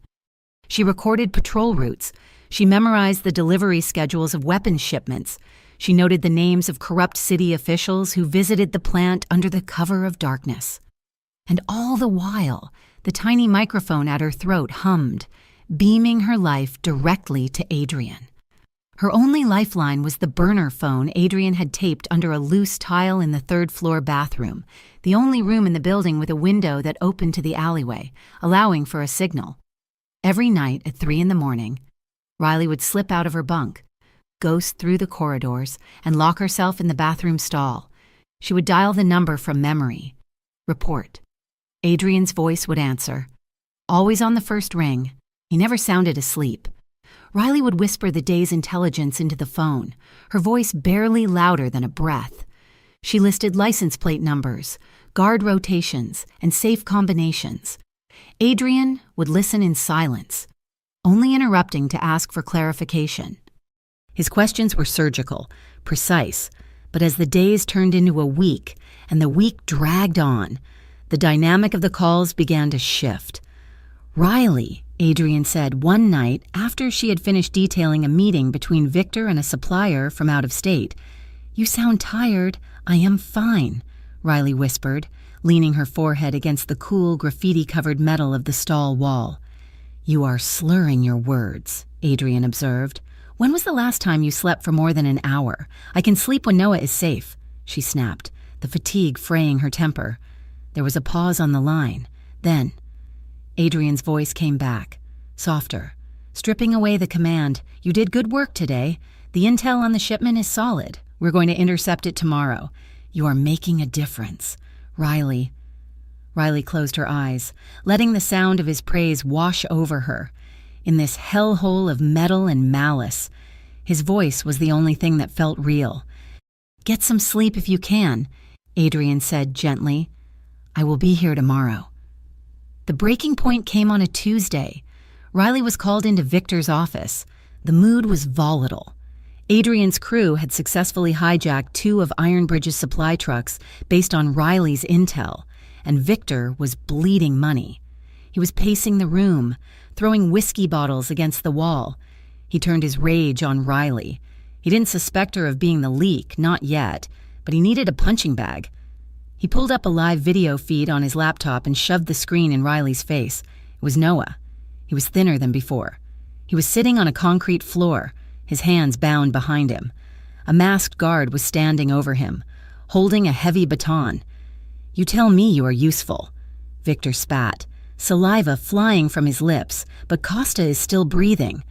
She recorded patrol routes. She memorized the delivery schedules of weapons shipments. She noted the names of corrupt city officials who visited the plant under the cover of darkness. And all the while, the tiny microphone at her throat hummed, beaming her life directly to Adrian. Her only lifeline was the burner phone Adrian had taped under a loose tile in the third-floor bathroom, the only room in the building with a window that opened to the alleyway, allowing for a signal. Every night at 3 a.m, Riley would slip out of her bunk, ghost through the corridors, and lock herself in the bathroom stall. She would dial the number from memory. Report. Adrian's voice would answer. Always on the first ring. He never sounded asleep. Riley would whisper the day's intelligence into the phone, her voice barely louder than a breath. She listed license plate numbers, guard rotations, and safe combinations. Adrian would listen in silence, only interrupting to ask for clarification. His questions were surgical, precise, but as the days turned into a week and the week dragged on, the dynamic of the calls began to shift. "Riley," Adrian said one night after she had finished detailing a meeting between Victor and a supplier from out of state. "You sound tired." "I am fine," Riley whispered, leaning her forehead against the cool, graffiti-covered metal of the stall wall. "You are slurring your words," Adrian observed. "When was the last time you slept for more than an hour? I can sleep when Noah is safe," she snapped, the fatigue fraying her temper. There was a pause on the line. Then, Adrian's voice came back, softer, stripping away the command, "You did good work today. The intel on the shipment is solid. We're going to intercept it tomorrow. You are making a difference. Riley." Riley closed her eyes, letting the sound of his praise wash over her. In this hellhole of metal and malice, his voice was the only thing that felt real. "Get some sleep if you can," Adrian said gently. "I will be here tomorrow." The breaking point came on a Tuesday. Riley was called into Victor's office. The mood was volatile. Adrian's crew had successfully hijacked 2 of Ironbridge's supply trucks based on Riley's intel, and Victor was bleeding money. He was pacing the room, throwing whiskey bottles against the wall. He turned his rage on Riley. He didn't suspect her of being the leak, not yet, but he needed a punching bag. He pulled up a live video feed on his laptop and shoved the screen in Riley's face. It was Noah. He was thinner than before. He was sitting on a concrete floor, his hands bound behind him. A masked guard was standing over him, holding a heavy baton. "You tell me you are useful." Victor spat, saliva flying from his lips, but Costa is still breathing,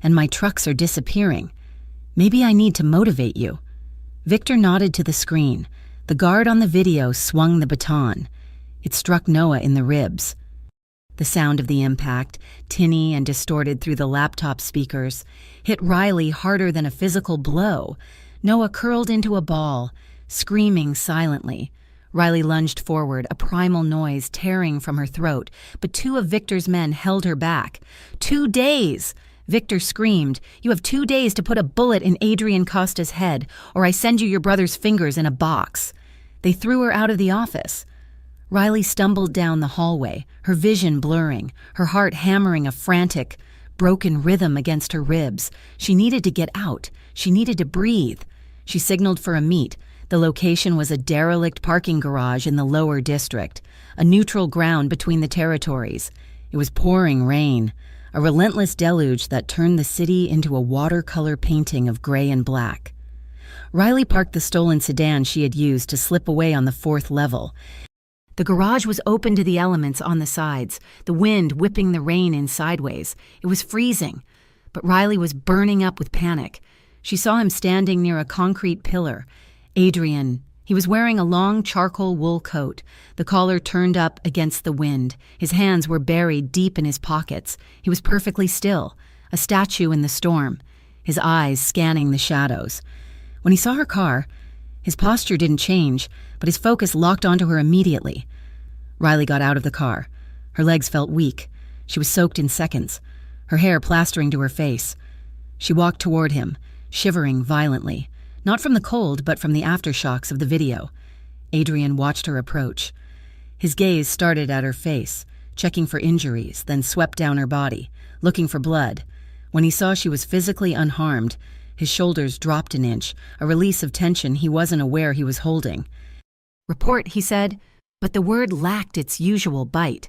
and my trucks are disappearing. Maybe I need to motivate you. Victor nodded to the screen. The guard on the video swung the baton. It struck Noah in the ribs. The sound of the impact, tinny and distorted through the laptop speakers, hit Riley harder than a physical blow. Noah curled into a ball, screaming silently. Riley lunged forward, a primal noise tearing from her throat, but two of Victor's men held her back. 2 days! Victor screamed. You have 2 days to put a bullet in Adrian Costa's head, or I send you your brother's fingers in a box. They threw her out of the office. Riley stumbled down the hallway, her vision blurring, her heart hammering a frantic, broken rhythm against her ribs. She needed to get out. She needed to breathe. She signaled for a meet. The location was a derelict parking garage in the lower district, a neutral ground between the territories. It was pouring rain, a relentless deluge that turned the city into a watercolor painting of gray and black. Riley parked the stolen sedan she had used to slip away on the 4th level. The garage was open to the elements on the sides, the wind whipping the rain in sideways. It was freezing, but Riley was burning up with panic. She saw him standing near a concrete pillar. Adrian. He was wearing a long charcoal wool coat, the collar turned up against the wind. His hands were buried deep in his pockets. He was perfectly still, a statue in the storm, his eyes scanning the shadows. When he saw her car, his posture didn't change, but his focus locked onto her immediately. Riley got out of the car. Her legs felt weak. She was soaked in seconds, her hair plastering to her face. She walked toward him, shivering violently, not from the cold, but from the aftershocks of the video. Adrian watched her approach. His gaze started at her face, checking for injuries, then swept down her body, looking for blood. When he saw she was physically unharmed, his shoulders dropped an inch, a release of tension he wasn't aware he was holding. Report, he said, but the word lacked its usual bite.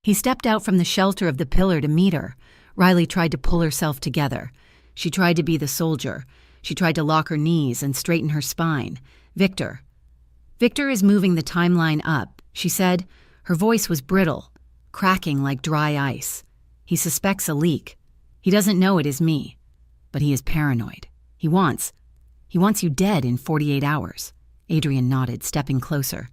He stepped out from the shelter of the pillar to meet her. Riley tried to pull herself together. She tried to be the soldier. She tried to lock her knees and straighten her spine. Victor. Victor is moving the timeline up, she said. Her voice was brittle, cracking like dry ice. He suspects a leak. He doesn't know it is me, but he is paranoid. He wants you dead in 48 hours. Adrian nodded, stepping closer.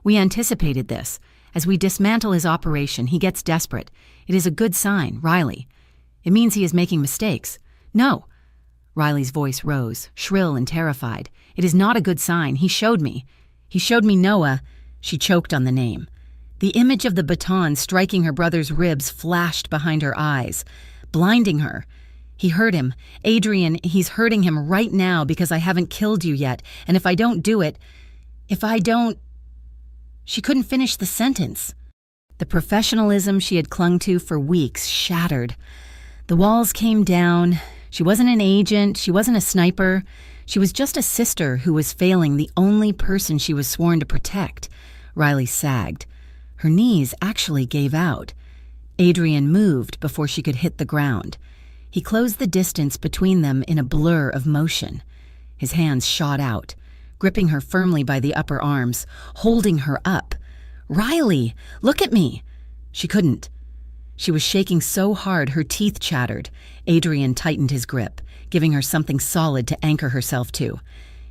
We anticipated this. As we dismantle his operation, he gets desperate. It is a good sign, Riley. It means he is making mistakes. No. Riley's voice rose, shrill and terrified. It is not a good sign. He showed me. He showed me Noah. She choked on the name. The image of the baton striking her brother's ribs flashed behind her eyes, blinding her. He hurt him. Adrian, he's hurting him right now because I haven't killed you yet, and if I don't do it, She couldn't finish the sentence. The professionalism she had clung to for weeks shattered. The walls came down. She wasn't an agent. She wasn't a sniper. She was just a sister who was failing the only person she was sworn to protect. Riley sagged. Her knees actually gave out. Adrian moved before she could hit the ground. He closed the distance between them in a blur of motion. His hands shot out, gripping her firmly by the upper arms, holding her up. Riley, look at me! She couldn't. She was shaking so hard her teeth chattered. Adrian tightened his grip, giving her something solid to anchor herself to.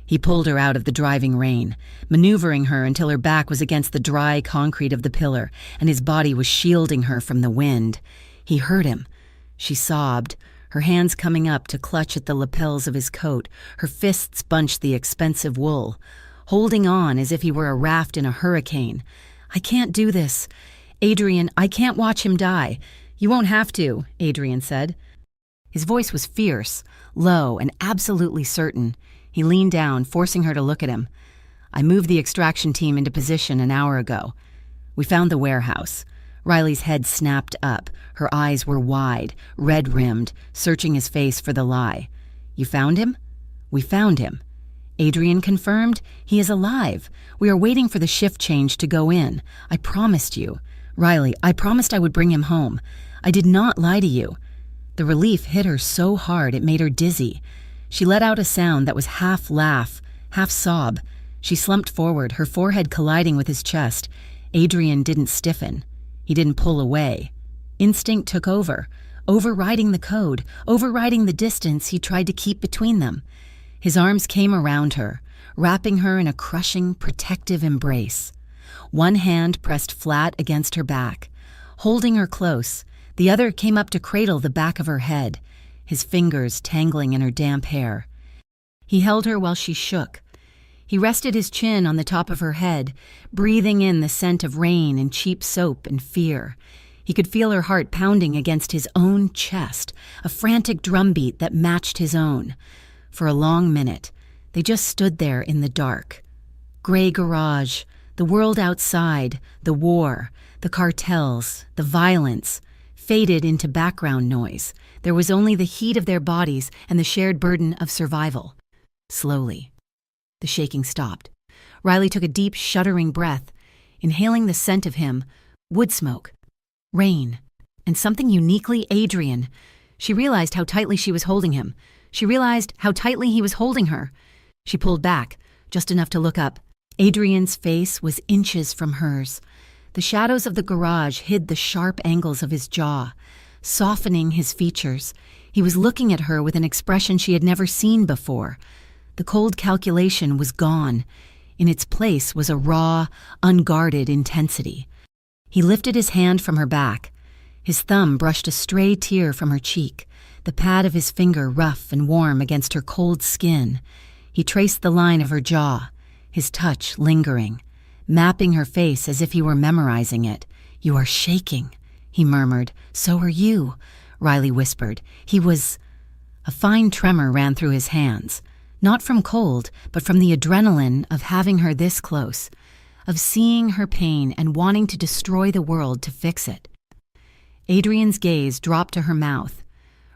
He pulled her out of the driving rain, maneuvering her until her back was against the dry concrete of the pillar, and his body was shielding her from the wind. He hurt him. She sobbed, her hands coming up to clutch at the lapels of his coat, her fists bunched the expensive wool, holding on as if he were a raft in a hurricane. I can't do this. Adrian, I can't watch him die. You won't have to, Adrian said. His voice was fierce, low, and absolutely certain. He leaned down, forcing her to look at him. I moved the extraction team into position an hour ago. We found the warehouse. Riley's head snapped up. Her eyes were wide, red-rimmed, searching his face for the lie. You found him? We found him. Adrian confirmed. He is alive. We are waiting for the shift change to go in. I promised you. Riley, I promised I would bring him home. I did not lie to you. The relief hit her so hard it made her dizzy. She let out a sound that was half laugh, half sob. She slumped forward, her forehead colliding with his chest. Adrian didn't stiffen. He didn't pull away. Instinct took over, overriding the code, overriding the distance he tried to keep between them. His arms came around her, wrapping her in a crushing, protective embrace. One hand pressed flat against her back, Holding her close, the other came up to cradle the back of her head, his fingers tangling in her damp hair. He held her while she shook. He rested his chin on the top of her head, breathing in the scent of rain and cheap soap and fear. He could feel her heart pounding against his own chest, a frantic drumbeat that matched his own. For a long minute, they just stood there in the dark. Gray garage, the world outside, the war, the cartels, the violence, faded into background noise. There was only the heat of their bodies and the shared burden of survival. Slowly, the shaking stopped. Riley took a deep, shuddering breath, inhaling the scent of him, wood smoke, rain, and something uniquely Adrian. She realized how tightly she was holding him. She realized how tightly he was holding her. She pulled back, just enough to look up. Adrian's face was inches from hers. The shadows of the garage hid the sharp angles of his jaw, softening his features. He was looking at her with an expression she had never seen before. The cold calculation was gone. In its place was a raw, unguarded intensity. He lifted his hand from her back. His thumb brushed a stray tear from her cheek, the pad of his finger rough and warm against her cold skin. He traced the line of her jaw, his touch lingering, mapping her face as if he were memorizing it. "You are shaking," he murmured. "So are you," Riley whispered. A fine tremor ran through his hands. Not from cold, but from the adrenaline of having her this close, of seeing her pain and wanting to destroy the world to fix it. Adrian's gaze dropped to her mouth.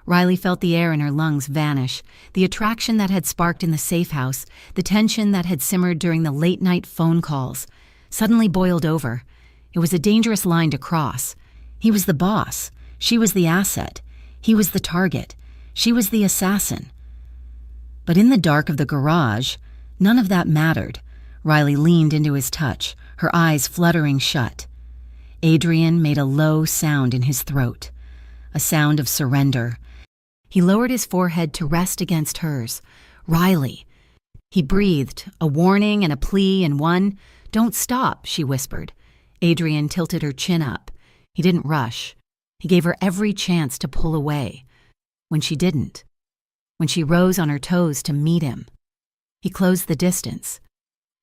Riley felt the air in her lungs vanish, the attraction that had sparked in the safe house, the tension that had simmered during the late-night phone calls, suddenly boiled over. It was a dangerous line to cross. He was the boss. She was the asset. He was the target. She was the assassin. But in the dark of the garage, none of that mattered. Riley leaned into his touch, her eyes fluttering shut. Adrian made a low sound in his throat, a sound of surrender. He lowered his forehead to rest against hers. "Riley." He breathed, a warning and a plea in one. "Don't stop," she whispered. Adrian tilted her chin up. He didn't rush. He gave her every chance to pull away. When she didn't, when she rose on her toes to meet him, he closed the distance.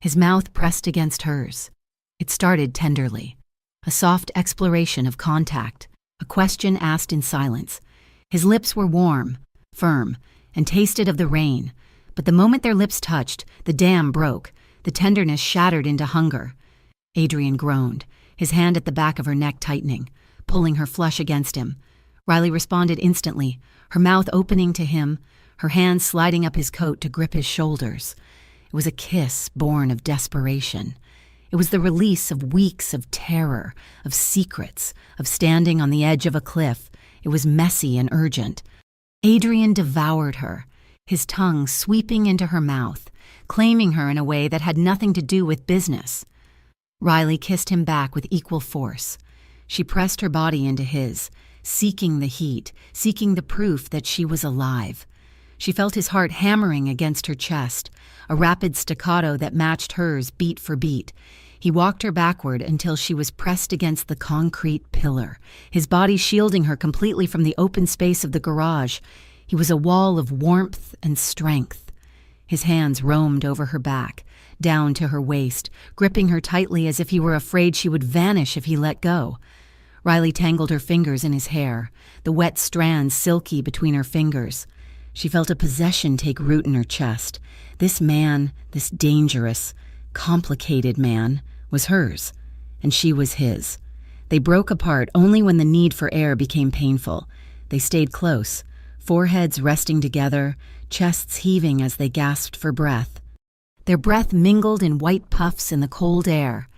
His mouth pressed against hers. It started tenderly, a soft exploration of contact, a question asked in silence. His lips were warm, firm, and tasted of the rain, but the moment their lips touched, the dam broke, the tenderness shattered into hunger. Adrian groaned, his hand at the back of her neck tightening, pulling her flush against him. Riley responded instantly, her mouth opening to him, her hands sliding up his coat to grip his shoulders. It was a kiss born of desperation. It was the release of weeks of terror, of secrets, of standing on the edge of a cliff. It was messy and urgent. Adrian devoured her, his tongue sweeping into her mouth, claiming her in a way that had nothing to do with business. Riley kissed him back with equal force. She pressed her body into his, seeking the heat, seeking the proof that she was alive. She felt his heart hammering against her chest, a rapid staccato that matched hers beat for beat. He walked her backward until she was pressed against the concrete pillar, his body shielding her completely from the open space of the garage. He was a wall of warmth and strength. His hands roamed over her back, down to her waist, gripping her tightly as if he were afraid she would vanish if he let go. Riley tangled her fingers in his hair, the wet strands silky between her fingers. She felt a possession take root in her chest. This man, this dangerous, complicated man, was hers, and she was his. They broke apart only when the need for air became painful. They stayed close, foreheads resting together, chests heaving as they gasped for breath. Their breath mingled in white puffs in the cold air.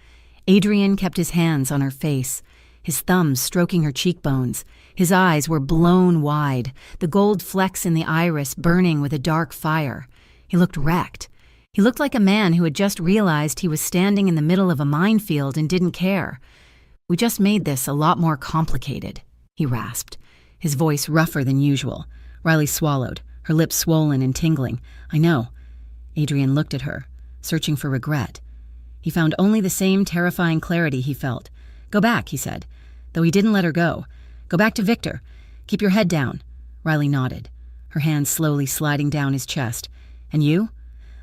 Adrian kept his hands on her face, his thumbs stroking her cheekbones. His eyes were blown wide, the gold flecks in the iris burning with a dark fire. He looked wrecked. He looked like a man who had just realized he was standing in the middle of a minefield and didn't care. "We just made this a lot more complicated," he rasped, his voice rougher than usual. Riley swallowed, her lips swollen and tingling. "I know." Adrian looked at her, searching for regret. He found only the same terrifying clarity he felt. "Go back," he said. though he didn't let her go. Go back to Victor. Keep your head down. Riley nodded, her hands slowly sliding down his chest. And you?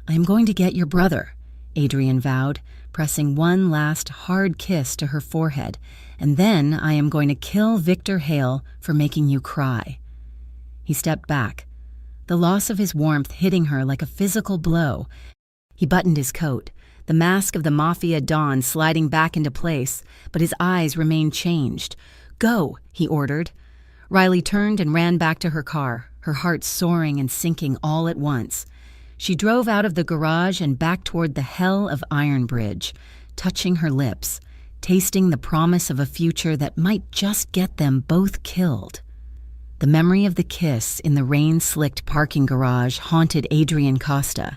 I am going to get your brother, Adrian vowed, pressing one last hard kiss to her forehead. And then I am going to kill Victor Hale for making you cry. He stepped back, the loss of his warmth hitting her like a physical blow. He buttoned his coat, the mask of the Mafia Don sliding back into place, but his eyes remained changed. Go, he ordered. Riley turned and ran back to her car, her heart soaring and sinking all at once. She drove out of the garage and back toward the hell of Iron Bridge, touching her lips, tasting the promise of a future that might just get them both killed. The memory of the kiss in the rain-slicked parking garage haunted Adrian Costa.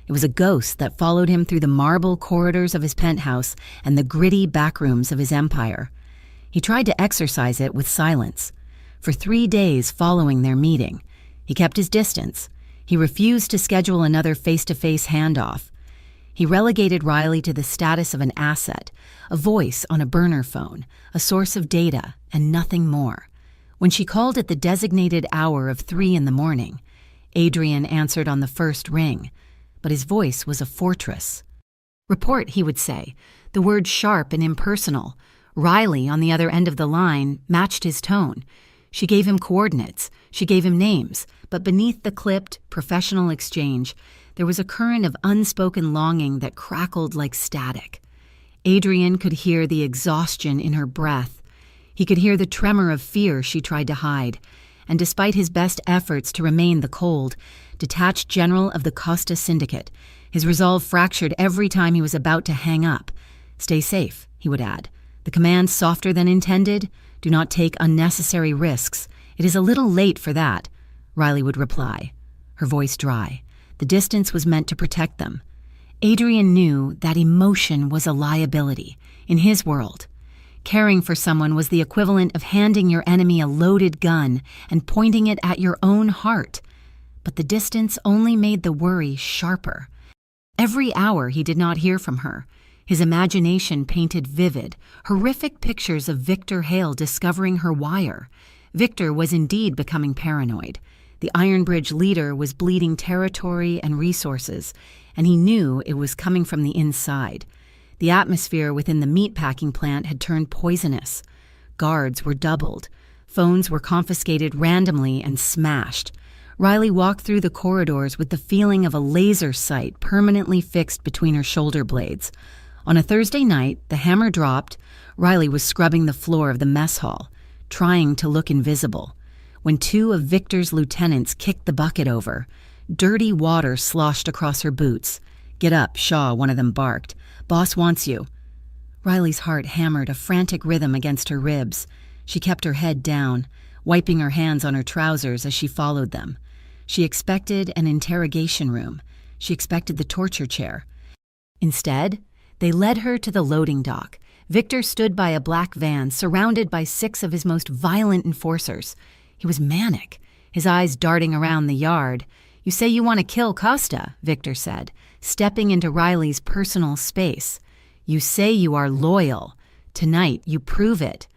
It was a ghost that followed him through the marble corridors of his penthouse and the gritty backrooms of his empire. He tried to exorcise it with silence. For 3 days following their meeting, he kept his distance. He refused to schedule another face-to-face handoff. He relegated Riley to the status of an asset, a voice on a burner phone, a source of data, and nothing more. When she called at the designated hour of 3 in the morning, Adrian answered on the first ring, but his voice was a fortress. Report, he would say, the words sharp and impersonal. Riley, on the other end of the line, matched his tone. She gave him coordinates, she gave him names, but beneath the clipped, professional exchange, there was a current of unspoken longing that crackled like static. Adrian could hear the exhaustion in her breath. He could hear the tremor of fear she tried to hide, and despite his best efforts to remain the cold, detached general of the Costa Syndicate, his resolve fractured every time he was about to hang up. Stay safe, he would add. The command softer than intended? Do not take unnecessary risks. It is a little late for that, Riley would reply, her voice dry. The distance was meant to protect them. Adrian knew that emotion was a liability in his world. Caring for someone was the equivalent of handing your enemy a loaded gun and pointing it at your own heart. But the distance only made the worry sharper. Every hour he did not hear from her, his imagination painted vivid, horrific pictures of Victor Hale discovering her wire. Victor was indeed becoming paranoid. The Iron Bridge leader was bleeding territory and resources, and he knew it was coming from the inside. The atmosphere within the meatpacking plant had turned poisonous. Guards were doubled. Phones were confiscated randomly and smashed. Riley walked through the corridors with the feeling of a laser sight permanently fixed between her shoulder blades. On a Thursday night, the hammer dropped. Riley was scrubbing the floor of the mess hall, trying to look invisible, when 2 of Victor's lieutenants kicked the bucket over. Dirty water sloshed across her boots. Get up, Shaw, one of them barked. Boss wants you. Riley's heart hammered a frantic rhythm against her ribs. She kept her head down, wiping her hands on her trousers as she followed them. She expected an interrogation room. She expected the torture chair. Instead, they led her to the loading dock. Victor stood by a black van surrounded by 6 of his most violent enforcers. He was manic, his eyes darting around the yard. You say you want to kill Costa, Victor said, stepping into Riley's personal space. You say you are loyal. Tonight, you prove it.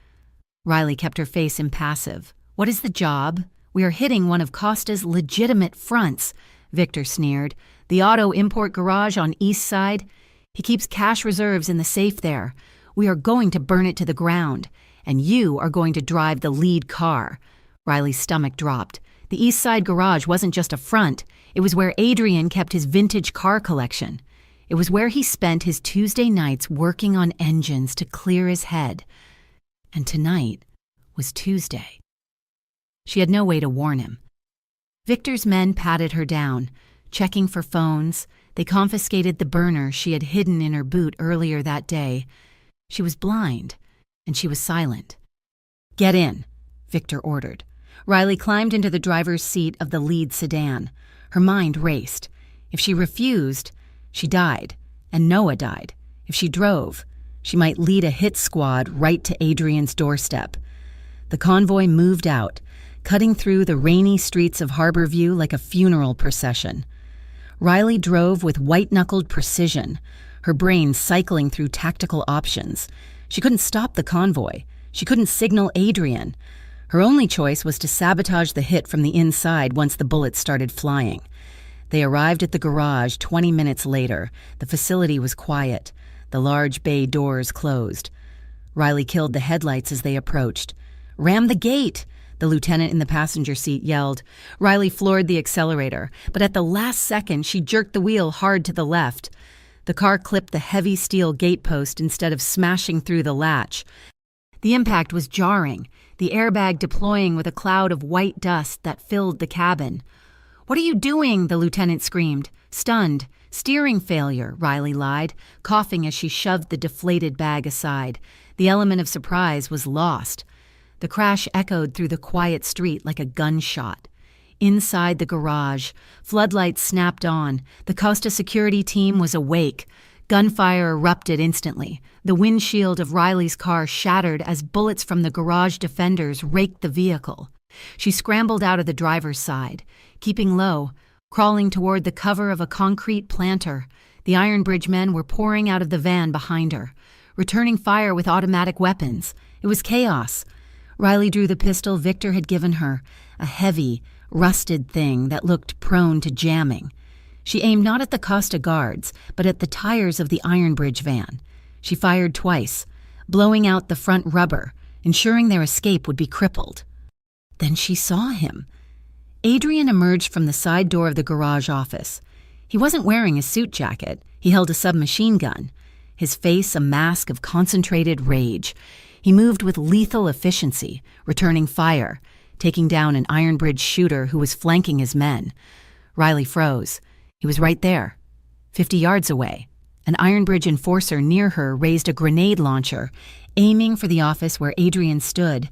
Riley kept her face impassive. What is the job? We are hitting one of Costa's legitimate fronts, Victor sneered. The auto import garage on East Side. He keeps cash reserves in the safe there. We are going to burn it to the ground, and you are going to drive the lead car. Riley's stomach dropped. The East Side garage wasn't just a front. It was where Adrian kept his vintage car collection. It was where he spent his Tuesday nights working on engines to clear his head. And tonight was Tuesday. She had no way to warn him. Victor's men patted her down, checking for phones. They confiscated the burner she had hidden in her boot earlier that day. She was blind, and she was silent. Get in, Victor ordered. Riley climbed into the driver's seat of the lead sedan. Her mind raced. If she refused, she died, and Noah died. If she drove, she might lead a hit squad right to Adrian's doorstep. The convoy moved out, cutting through the rainy streets of Harborview like a funeral procession. Riley drove with white-knuckled precision, her brain cycling through tactical options. She couldn't stop the convoy. She couldn't signal Adrian. Her only choice was to sabotage the hit from the inside once the bullets started flying. They arrived at the garage 20 minutes later. The facility was quiet. The large bay doors closed. Riley killed the headlights as they approached. "Ram the gate!" the lieutenant in the passenger seat yelled. Riley floored the accelerator, but at the last second she jerked the wheel hard to the left. The car clipped the heavy steel gatepost instead of smashing through the latch. The impact was jarring, the airbag deploying with a cloud of white dust that filled the cabin. "What are you doing?" the lieutenant screamed. "Stunned. Steering failure," Riley lied, coughing as she shoved the deflated bag aside. The element of surprise was lost. The crash echoed through the quiet street like a gunshot. Inside the garage, floodlights snapped on. The Costa security team was awake. Gunfire erupted instantly. The windshield of Riley's car shattered as bullets from the garage defenders raked the vehicle. She scrambled out of the driver's side, keeping low, crawling toward the cover of a concrete planter. The Iron Bridge men were pouring out of the van behind her, returning fire with automatic weapons. It was chaos. Riley drew the pistol Victor had given her, a heavy, rusted thing that looked prone to jamming. She aimed not at the Costa guards, but at the tires of the Iron Bridge van. She fired twice, blowing out the front rubber, ensuring their escape would be crippled. Then she saw him. Adrian emerged from the side door of the garage office. He wasn't wearing a suit jacket. He held a submachine gun, his face a mask of concentrated rage. He moved with lethal efficiency, returning fire, taking down an Iron Bridge shooter who was flanking his men. Riley froze. He was right there, 50 yards away. An Iron Bridge enforcer near her raised a grenade launcher, aiming for the office where Adrian stood.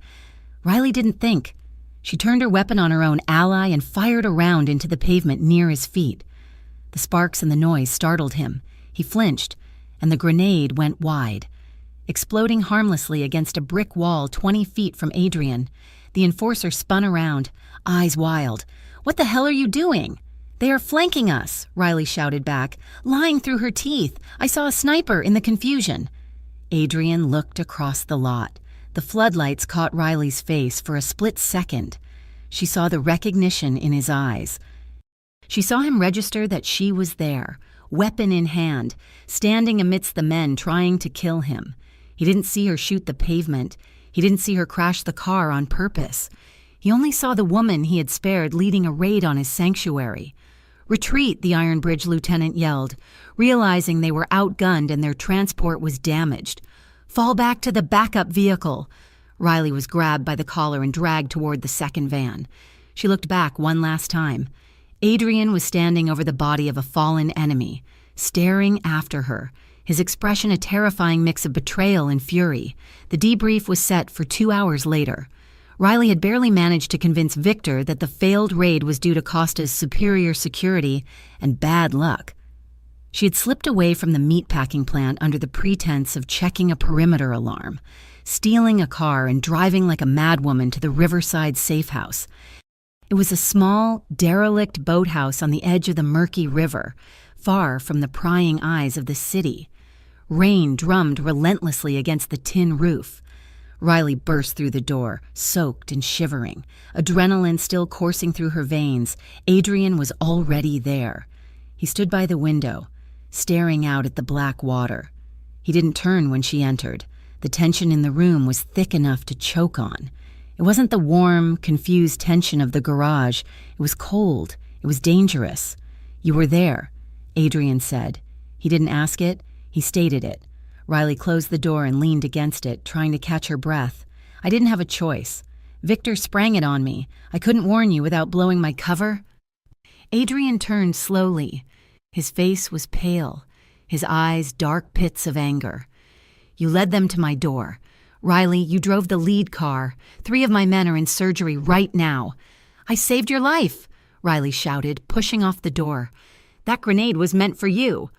Riley didn't think. She turned her weapon on her own ally and fired a round into the pavement near his feet. The sparks and the noise startled him. He flinched, and the grenade went wide, exploding harmlessly against a brick wall 20 feet from Adrian. The enforcer spun around, eyes wild. "What the hell are you doing?" "They are flanking us," Riley shouted back, lying through her teeth. "I saw a sniper in the confusion." Adrian looked across the lot. The floodlights caught Riley's face for a split second. She saw the recognition in his eyes. She saw him register that she was there, weapon in hand, standing amidst the men trying to kill him. He didn't see her shoot the pavement. He didn't see her crash the car on purpose. He only saw the woman he had spared leading a raid on his sanctuary. "Retreat," the Iron Bridge lieutenant yelled, realizing they were outgunned and their transport was damaged. "Fall back to the backup vehicle." Riley was grabbed by the collar and dragged toward the second van. She looked back one last time. Adrian was standing over the body of a fallen enemy, staring after her, his expression a terrifying mix of betrayal and fury. The debrief was set for 2 hours later. Riley had barely managed to convince Victor that the failed raid was due to Costa's superior security and bad luck. She had slipped away from the meatpacking plant under the pretense of checking a perimeter alarm, stealing a car and driving like a madwoman to the Riverside safe house. It was a small, derelict boathouse on the edge of the murky river, far from the prying eyes of the city. Rain drummed relentlessly against the tin roof. Riley burst through the door, soaked and shivering, adrenaline still coursing through her veins. Adrian was already there. He stood by the window, staring out at the black water. He didn't turn when she entered. The tension in the room was thick enough to choke on. It wasn't the warm, confused tension of the garage. It was cold. It was dangerous. "You were there," Adrian said. He didn't ask it. He stated it. Riley closed the door and leaned against it, trying to catch her breath. "I didn't have a choice. Victor sprang it on me. I couldn't warn you without blowing my cover." Adrian turned slowly. His face was pale, his eyes dark pits of anger. "You led them to my door. Riley, you drove the lead car. 3 of my men are in surgery right now." "I saved your life," Riley shouted, pushing off the door. "That grenade was meant for you."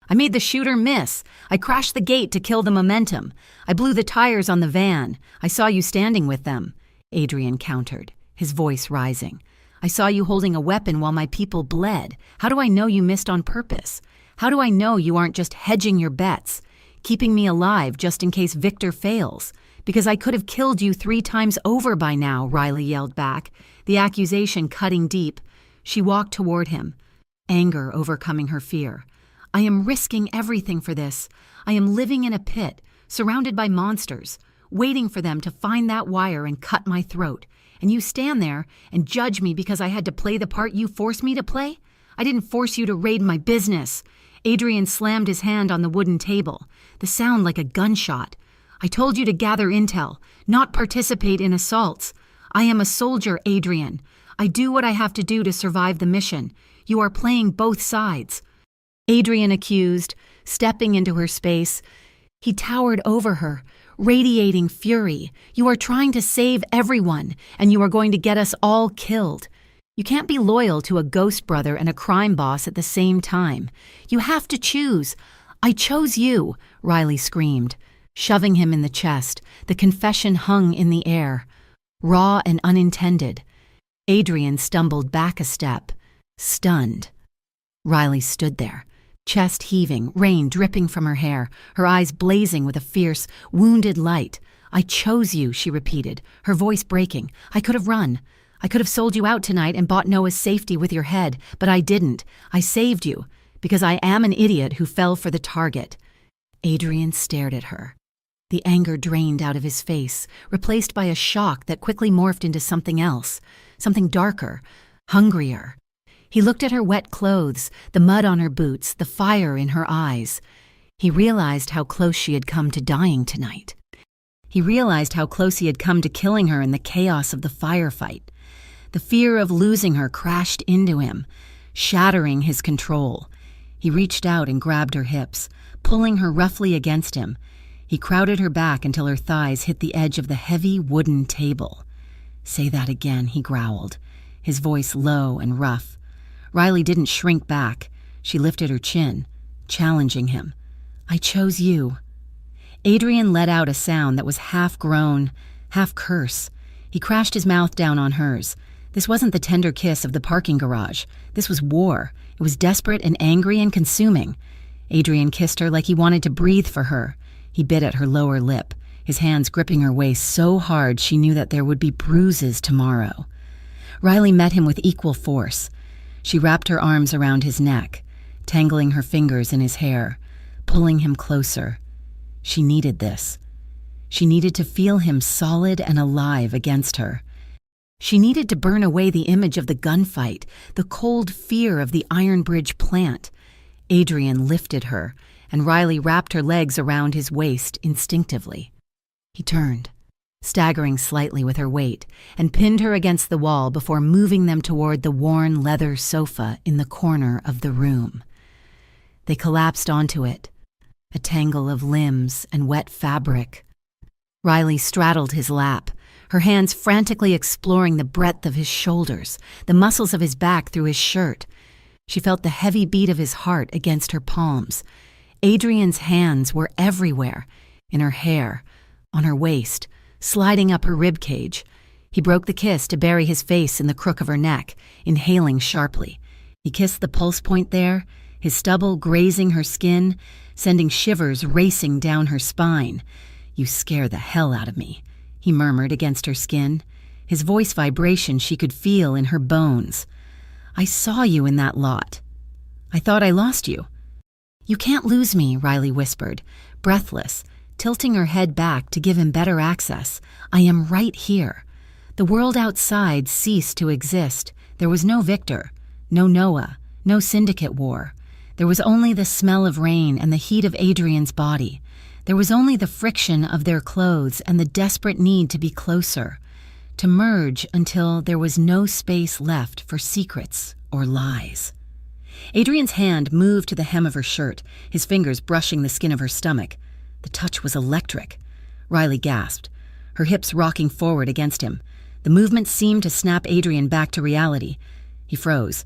"I made the shooter miss. I crashed the gate to kill the momentum. I blew the tires on the van. I saw you standing with them," Adrian countered, his voice rising. "I saw you holding a weapon while my people bled. How do I know you missed on purpose? How do I know you aren't just hedging your bets? keeping me alive just in case Victor fails. Because I could have killed you 3 times over by now, Riley yelled back, the accusation cutting deep. She walked toward him, anger overcoming her fear. I am risking everything for this. I am living in a pit, surrounded by monsters, waiting for them to find that wire and cut my throat. And you stand there and judge me because I had to play the part you forced me to play? I didn't force you to raid my business. Adrian slammed his hand on the wooden table, the sound like a gunshot. I told you to gather intel, not participate in assaults. I am a soldier, Adrian. I do what I have to do to survive the mission. You are playing both sides. Adrian accused, stepping into her space. He towered over her, radiating fury. You are trying to save everyone, and you are going to get us all killed. You can't be loyal to a ghost brother and a crime boss at the same time. You have to choose. I chose you, Riley screamed, shoving him in the chest. The confession hung in the air, raw and unintended. Adrian stumbled back a step, stunned. Riley stood there, chest heaving, rain dripping from her hair, her eyes blazing with a fierce, wounded light. I chose you, she repeated, her voice breaking. I could have run. I could have sold you out tonight and bought Noah's safety with your head, but I didn't. I saved you, because I am an idiot who fell for the target. Adrian stared at her. The anger drained out of his face, replaced by a shock that quickly morphed into something else, something darker, hungrier. He looked at her wet clothes, the mud on her boots, the fire in her eyes. He realized how close she had come to dying tonight. He realized how close he had come to killing her in the chaos of the firefight. The fear of losing her crashed into him, shattering his control. He reached out and grabbed her hips, pulling her roughly against him. He crowded her back until her thighs hit the edge of the heavy wooden table. Say that again, he growled, his voice low and rough. Riley didn't shrink back. She lifted her chin, challenging him. I chose you. Adrian let out a sound that was half groan, half curse. He crashed his mouth down on hers. This wasn't the tender kiss of the parking garage. This was war. It was desperate and angry and consuming. Adrian kissed her like he wanted to breathe for her. He bit at her lower lip, his hands gripping her waist so hard she knew that there would be bruises tomorrow. Riley met him with equal force. She wrapped her arms around his neck, tangling her fingers in his hair, pulling him closer. She needed this. She needed to feel him solid and alive against her. She needed to burn away the image of the gunfight, the cold fear of the Iron Bridge plant. Adrian lifted her, and Riley wrapped her legs around his waist instinctively. He turned, staggering slightly with her weight, and pinned her against the wall before moving them toward the worn leather sofa in the corner of the room. They collapsed onto it, a tangle of limbs and wet fabric. Riley straddled his lap, her hands frantically exploring the breadth of his shoulders, the muscles of his back through his shirt. She felt the heavy beat of his heart against her palms. Adrian's hands were everywhere, in her hair, on her waist, sliding up her ribcage. He broke the kiss to bury his face in the crook of her neck, inhaling sharply. He kissed the pulse point there, his stubble grazing her skin, sending shivers racing down her spine. You scare the hell out of me, he murmured against her skin, his voice vibration she could feel in her bones. I saw you in that lot. I thought I lost you. You can't lose me, Riley whispered, breathless, tilting her head back to give him better access. I am right here. The world outside ceased to exist. There was no Victor, no Noah, no syndicate war. There was only the smell of rain and the heat of Adrian's body. There was only the friction of their clothes and the desperate need to be closer, to merge until there was no space left for secrets or lies. Adrian's hand moved to the hem of her shirt, his fingers brushing the skin of her stomach. The touch was electric. Riley gasped, her hips rocking forward against him. The movement seemed to snap Adrian back to reality. He froze.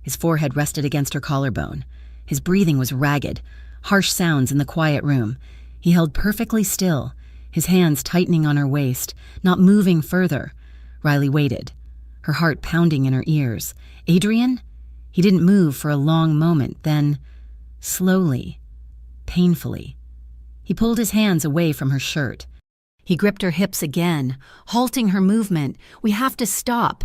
His forehead rested against her collarbone. His breathing was ragged, harsh sounds in the quiet room. He held perfectly still, his hands tightening on her waist, not moving further. Riley waited, her heart pounding in her ears. Adrian? He didn't move for a long moment, then, slowly, painfully, He pulled his hands away from her shirt. He gripped her hips again, halting her movement. "We have to stop,"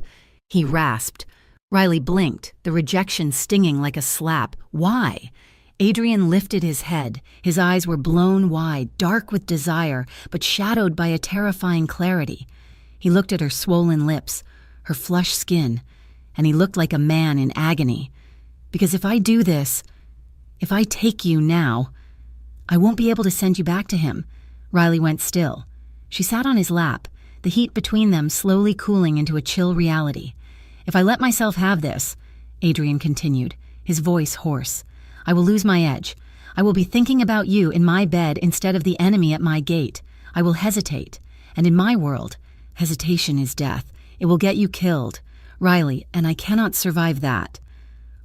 he rasped. Riley blinked, the rejection stinging like a slap. "Why?" Adrian lifted his head. His eyes were blown wide, dark with desire, but shadowed by a terrifying clarity. He looked at her swollen lips, her flushed skin, and he looked like a man in agony. "Because if I do this, if I take you now, I won't be able to send you back to him." Riley went still. She sat on his lap, the heat between them slowly cooling into a chill reality. "If I let myself have this," Adrian continued, his voice hoarse, "I will lose my edge. I will be thinking about you in my bed instead of the enemy at my gate. I will hesitate. And in my world, hesitation is death. It will get you killed. Riley, and I cannot survive that."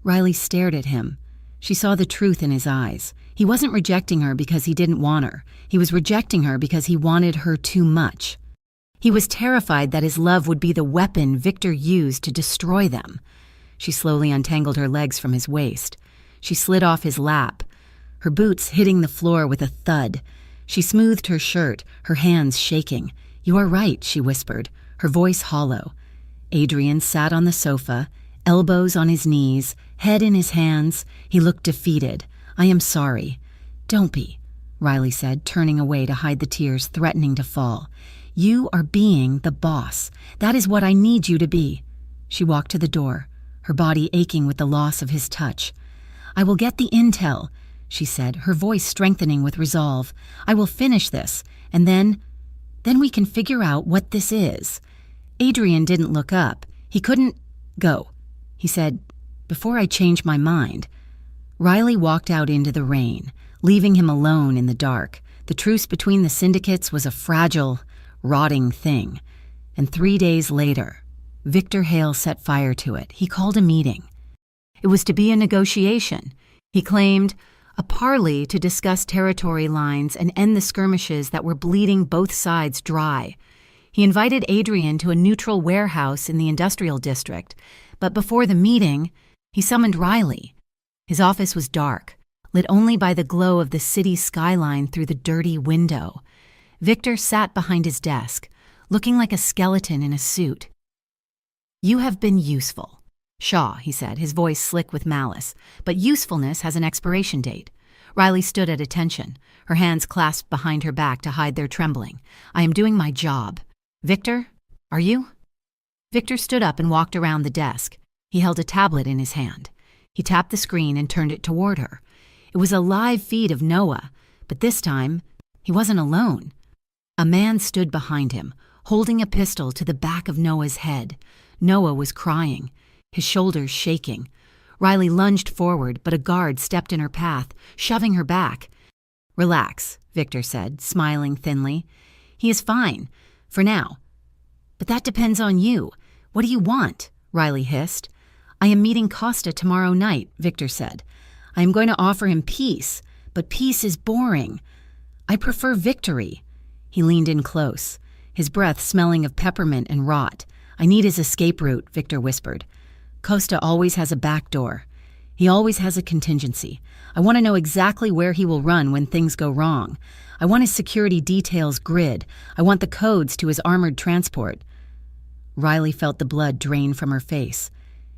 Riley stared at him. She saw the truth in his eyes. He wasn't rejecting her because he didn't want her. He was rejecting her because he wanted her too much. He was terrified that his love would be the weapon Victor used to destroy them. She slowly untangled her legs from his waist. She slid off his lap, her boots hitting the floor with a thud. She smoothed her shirt, her hands shaking. "You are right," she whispered, her voice hollow. Adrian sat on the sofa, elbows on his knees, head in his hands. He looked defeated. "I am sorry." "Don't be," Riley said, turning away to hide the tears threatening to fall. "You are being the boss. That is what I need you to be." She walked to the door, her body aching with the loss of his touch. "I will get the intel," she said, her voice strengthening with resolve. "I will finish this, and then we can figure out what this is." Adrian didn't look up. He couldn't go. He said, "Before I change my mind." Riley walked out into the rain, leaving him alone in the dark. The truce between the syndicates was a fragile, rotting thing. And 3 days later, Victor Hale set fire to it. He called a meeting. It was to be a negotiation. He claimed a parley to discuss territory lines and end the skirmishes that were bleeding both sides dry. He invited Adrian to a neutral warehouse in the industrial district, but before the meeting, he summoned Riley. His office was dark, lit only by the glow of the city skyline through the dirty window. Victor sat behind his desk, looking like a skeleton in a suit. "You have been useful, Shaw," he said, his voice slick with malice, "but usefulness has an expiration date." Riley stood at attention, her hands clasped behind her back to hide their trembling. "I am doing my job. Victor, are you?" Victor stood up and walked around the desk. He held a tablet in his hand. He tapped the screen and turned it toward her. It was a live feed of Noah, but this time, he wasn't alone. A man stood behind him, holding a pistol to the back of Noah's head. Noah was crying, his shoulders shaking. Riley lunged forward, but a guard stepped in her path, shoving her back. "Relax," Victor said, smiling thinly. "He is fine, for now." "But that depends on you. What do you want?" Riley hissed. "I am meeting Costa tomorrow night," Victor said. "I am going to offer him peace, but peace is boring. I prefer victory." He leaned in close, his breath smelling of peppermint and rot. "I need his escape route," Victor whispered. "Costa always has a back door. He always has a contingency. I want to know exactly where he will run when things go wrong. I want his security details grid. I want the codes to his armored transport." Riley felt the blood drain from her face.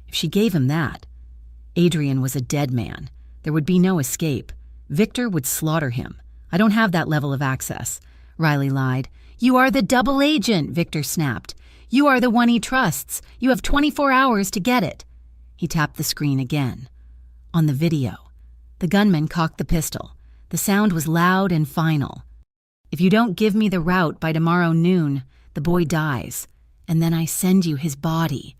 If she gave him that, Adrian was a dead man. There would be no escape. Victor would slaughter him. "I don't have that level of access," Riley lied. "You are the double agent," Victor snapped. "You are the one he trusts. You have 24 hours to get it." He tapped the screen again. On the video, the gunman cocked the pistol. The sound was loud and final. "If you don't give me the route by tomorrow noon, the boy dies. And then I send you his body."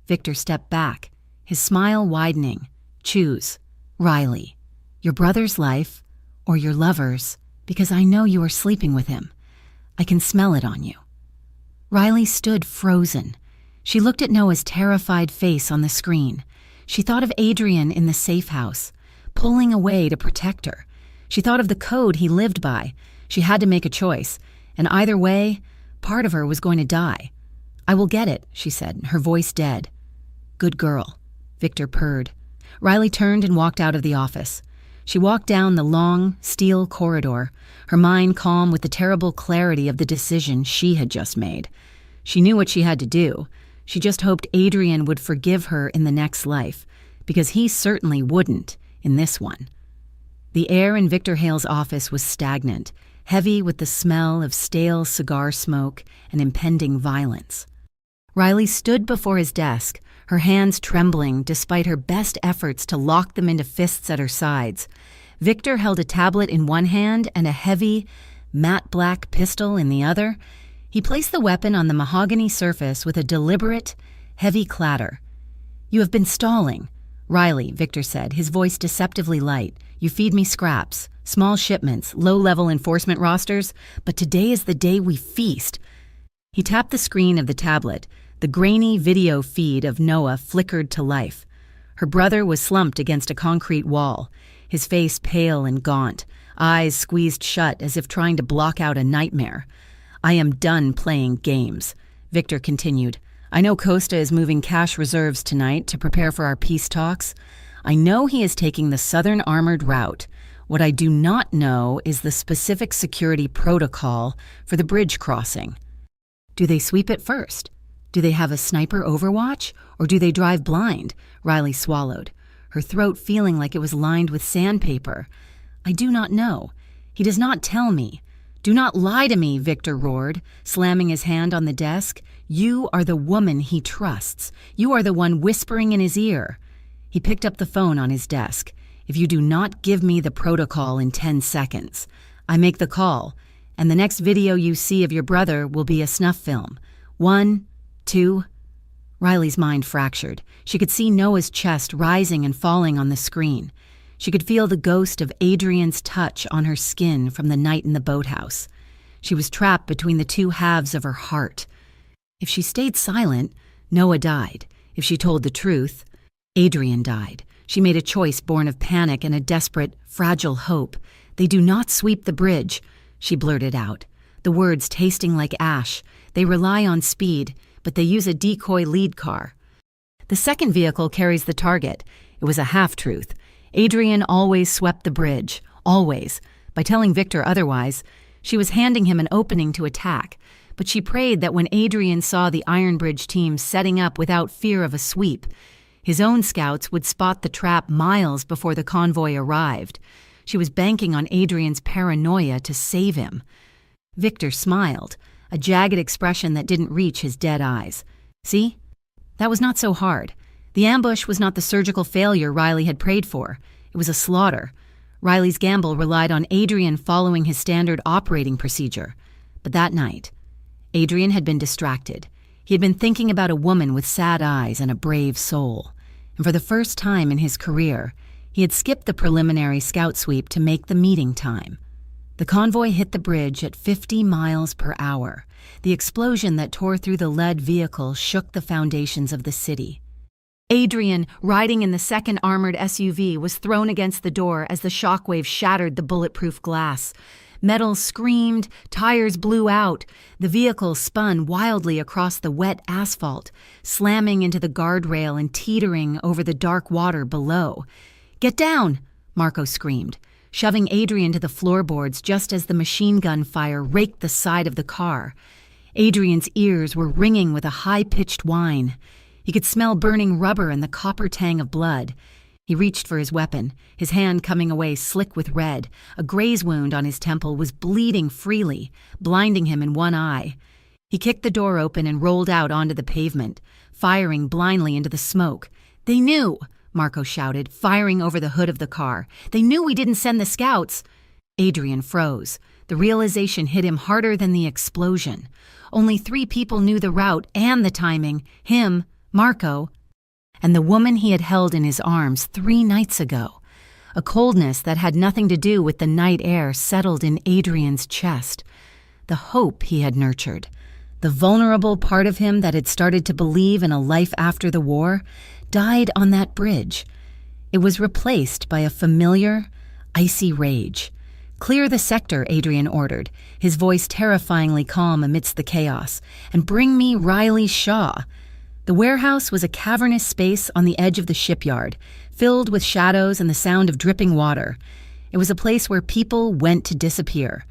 Victor stepped back, his smile widening. "Choose, Riley, your brother's life or your lover's, because I know you are sleeping with him. I can smell it on you." Riley stood frozen. She looked at Noah's terrified face on the screen. She thought of Adrian in the safe house, pulling away to protect her. She thought of the code he lived by. She had to make a choice, and either way, part of her was going to die. "I will get it," she said, her voice dead. "Good girl," Victor purred. Riley turned and walked out of the office. She walked down the long, steel corridor, her mind calm with the terrible clarity of the decision she had just made. She knew what she had to do. She just hoped Adrian would forgive her in the next life, because he certainly wouldn't in this one. The air in Victor Hale's office was stagnant, heavy with the smell of stale cigar smoke and impending violence. Riley stood before his desk, her hands trembling despite her best efforts to lock them into fists at her sides. Victor held a tablet in one hand and a heavy, matte black pistol in the other. He placed the weapon on the mahogany surface with a deliberate, heavy clatter. "You have been stalling." "Riley," Victor said, his voice deceptively light. "You feed me scraps, small shipments, low-level enforcement rosters, but today is the day we feast." He tapped the screen of the tablet. The grainy video feed of Noah flickered to life. Her brother was slumped against a concrete wall, his face pale and gaunt, eyes squeezed shut as if trying to block out a nightmare. "I am done playing games," Victor continued. "I know Costa is moving cash reserves tonight to prepare for our peace talks. I know he is taking the Southern Armored route. What I do not know is the specific security protocol for the bridge crossing. Do they sweep it first? Do they have a sniper overwatch, or do they drive blind?" Riley swallowed, her throat feeling like it was lined with sandpaper. "I do not know. He does not tell me." "Do not lie to me," Victor roared, slamming his hand on the desk. "You are the woman he trusts. You are the one whispering in his ear." He picked up the phone on his desk. "If you do not give me the protocol in 10 seconds, I make the call, and the next video you see of your brother will be a snuff film. 1, 2... Riley's mind fractured. She could see Noah's chest rising and falling on the screen. She could feel the ghost of Adrian's touch on her skin from the night in the boathouse. She was trapped between the two halves of her heart. If she stayed silent, Noah died. If she told the truth, Adrian died. She made a choice born of panic and a desperate, fragile hope. "They do not sweep the bridge," she blurted out, the words tasting like ash. "They rely on speed, but they use a decoy lead car. The second vehicle carries the target." It was a half-truth. Adrian always swept the bridge, always. By telling Victor otherwise, she was handing him an opening to attack, but she prayed that when Adrian saw the Iron Bridge team setting up without fear of a sweep, his own scouts would spot the trap miles before the convoy arrived. She was banking on Adrian's paranoia to save him. Victor smiled, a jagged expression that didn't reach his dead eyes. "See? That was not so hard. The ambush was not the surgical failure Riley had prayed for. It was a slaughter. Riley's gamble relied on Adrian following his standard operating procedure. But that night, Adrian had been distracted. He had been thinking about a woman with sad eyes and a brave soul. And for the first time in his career, he had skipped the preliminary scout sweep to make the meeting time. The convoy hit the bridge at 50 miles per hour. The explosion that tore through the lead vehicle shook the foundations of the city. Adrian, riding in the second armored SUV, was thrown against the door as the shockwave shattered the bulletproof glass. Metal screamed, tires blew out. The vehicle spun wildly across the wet asphalt, slamming into the guardrail and teetering over the dark water below. "Get down!" Marco screamed, shoving Adrian to the floorboards just as the machine gun fire raked the side of the car. Adrian's ears were ringing with a high-pitched whine. He could smell burning rubber and the copper tang of blood. He reached for his weapon, his hand coming away slick with red. A graze wound on his temple was bleeding freely, blinding him in one eye. He kicked the door open and rolled out onto the pavement, firing blindly into the smoke. "They knew!" Marco shouted, firing over the hood of the car. "They knew we didn't send the scouts!" Adrian froze. The realization hit him harder than the explosion. Only 3 people knew the route and the timing: him, Marco, and the woman he had held in his arms 3 nights ago. A coldness that had nothing to do with the night air settled in Adrian's chest. The hope he had nurtured, the vulnerable part of him that had started to believe in a life after the war, died on that bridge. It was replaced by a familiar, icy rage. "Clear the sector," Adrian ordered, his voice terrifyingly calm amidst the chaos, "and bring me Riley Shaw." The warehouse was a cavernous space on the edge of the shipyard, filled with shadows and the sound of dripping water. It was a place where people went to disappear.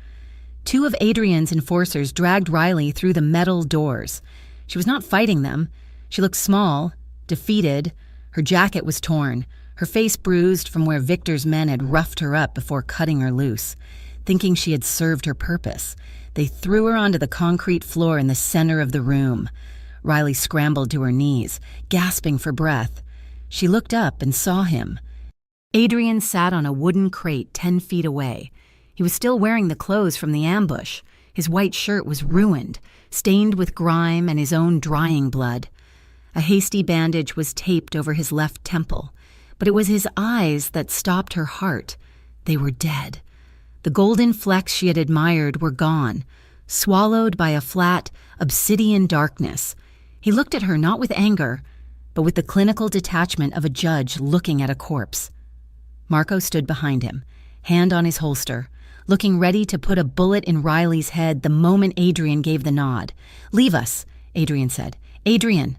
Two of Adrian's enforcers dragged Riley through the metal doors. She was not fighting them. She looked small, defeated. Her jacket was torn, her face bruised from where Victor's men had roughed her up before cutting her loose. Thinking she had served her purpose, they threw her onto the concrete floor in the center of the room. Riley scrambled to her knees, gasping for breath. She looked up and saw him. Adrian sat on a wooden crate 10 feet away. He was still wearing the clothes from the ambush. His white shirt was ruined, stained with grime and his own drying blood. A hasty bandage was taped over his left temple, but it was his eyes that stopped her heart. They were dead. The golden flecks she had admired were gone, swallowed by a flat, obsidian darkness. He looked at her not with anger, but with the clinical detachment of a judge looking at a corpse. Marco stood behind him, hand on his holster, looking ready to put a bullet in Riley's head the moment Adrian gave the nod. "Leave us," Adrian said. "Adrian."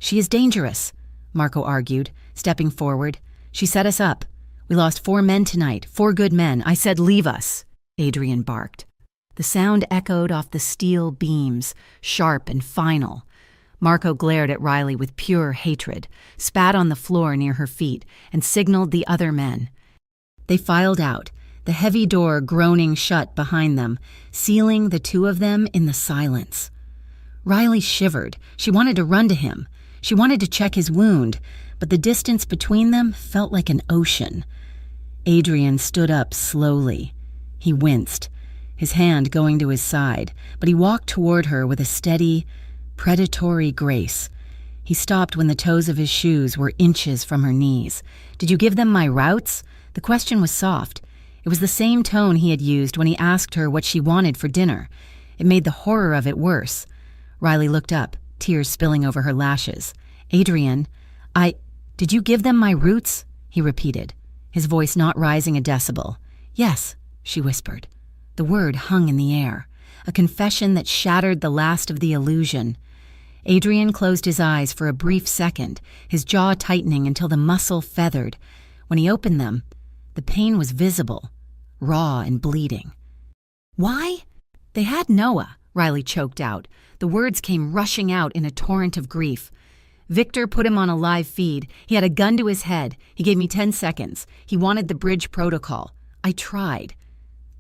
"She is dangerous," Marco argued, stepping forward. "She set us up. We lost 4 men tonight, 4 good men. I said leave us," Adrian barked. The sound echoed off the steel beams, sharp and final. Marco glared at Riley with pure hatred, spat on the floor near her feet, and signaled the other men. They filed out, the heavy door groaning shut behind them, sealing the two of them in the silence. Riley shivered. She wanted to run to him. She wanted to check his wound, but the distance between them felt like an ocean. Adrian stood up slowly. He winced, his hand going to his side, but he walked toward her with a steady, predatory grace. He stopped when the toes of his shoes were inches from her knees. "Did you give them my routes?" The question was soft. It was the same tone he had used when he asked her what she wanted for dinner. It made the horror of it worse. Riley looked up, tears spilling over her lashes. "Adrian, did you give them my roots?" he repeated, his voice not rising a decibel. "Yes," she whispered. The word hung in the air, a confession that shattered the last of the illusion. Adrian closed his eyes for a brief second, his jaw tightening until the muscle feathered. When he opened them, the pain was visible, raw and bleeding. "Why?" "They had Noah," Riley choked out. The words came rushing out in a torrent of grief. "Victor put him on a live feed. He had a gun to his head. He gave me 10 seconds. He wanted the bridge protocol. I tried.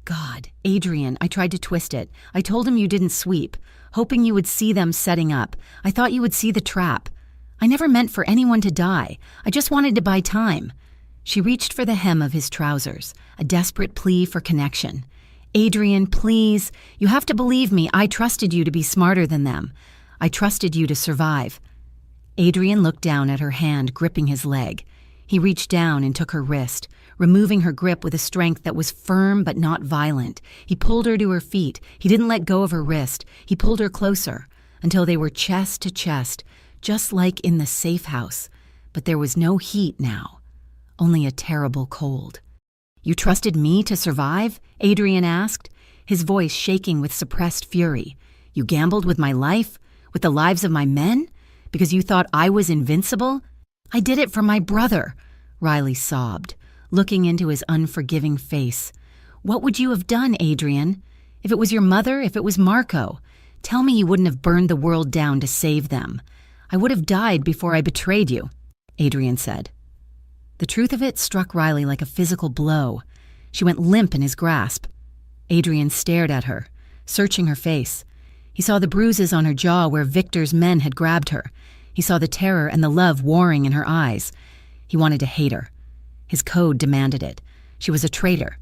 God, Adrian, I tried to twist it. I told him you didn't sweep, hoping you would see them setting up. I thought you would see the trap. I never meant for anyone to die. I just wanted to buy time." She reached for the hem of his trousers, a desperate plea for connection. "Adrian, please, you have to believe me. I trusted you to be smarter than them. I trusted you to survive." Adrian looked down at her hand gripping his leg. He reached down and took her wrist, removing her grip with a strength that was firm but not violent. He pulled her to her feet. He didn't let go of her wrist. He pulled her closer until they were chest to chest, just like in the safe house. But there was no heat now, only a terrible cold. "You trusted me to survive?" Adrian asked, his voice shaking with suppressed fury. "You gambled with my life? With the lives of my men? Because you thought I was invincible?" "I did it for my brother," Riley sobbed, looking into his unforgiving face. "What would you have done, Adrian? If it was your mother, if it was Marco? Tell me you wouldn't have burned the world down to save them." "I would have died before I betrayed you," Adrian said. The truth of it struck Riley like a physical blow. She went limp in his grasp. Adrian stared at her, searching her face. He saw the bruises on her jaw where Victor's men had grabbed her. He saw the terror and the love warring in her eyes. He wanted to hate her. His code demanded it. She was a traitor.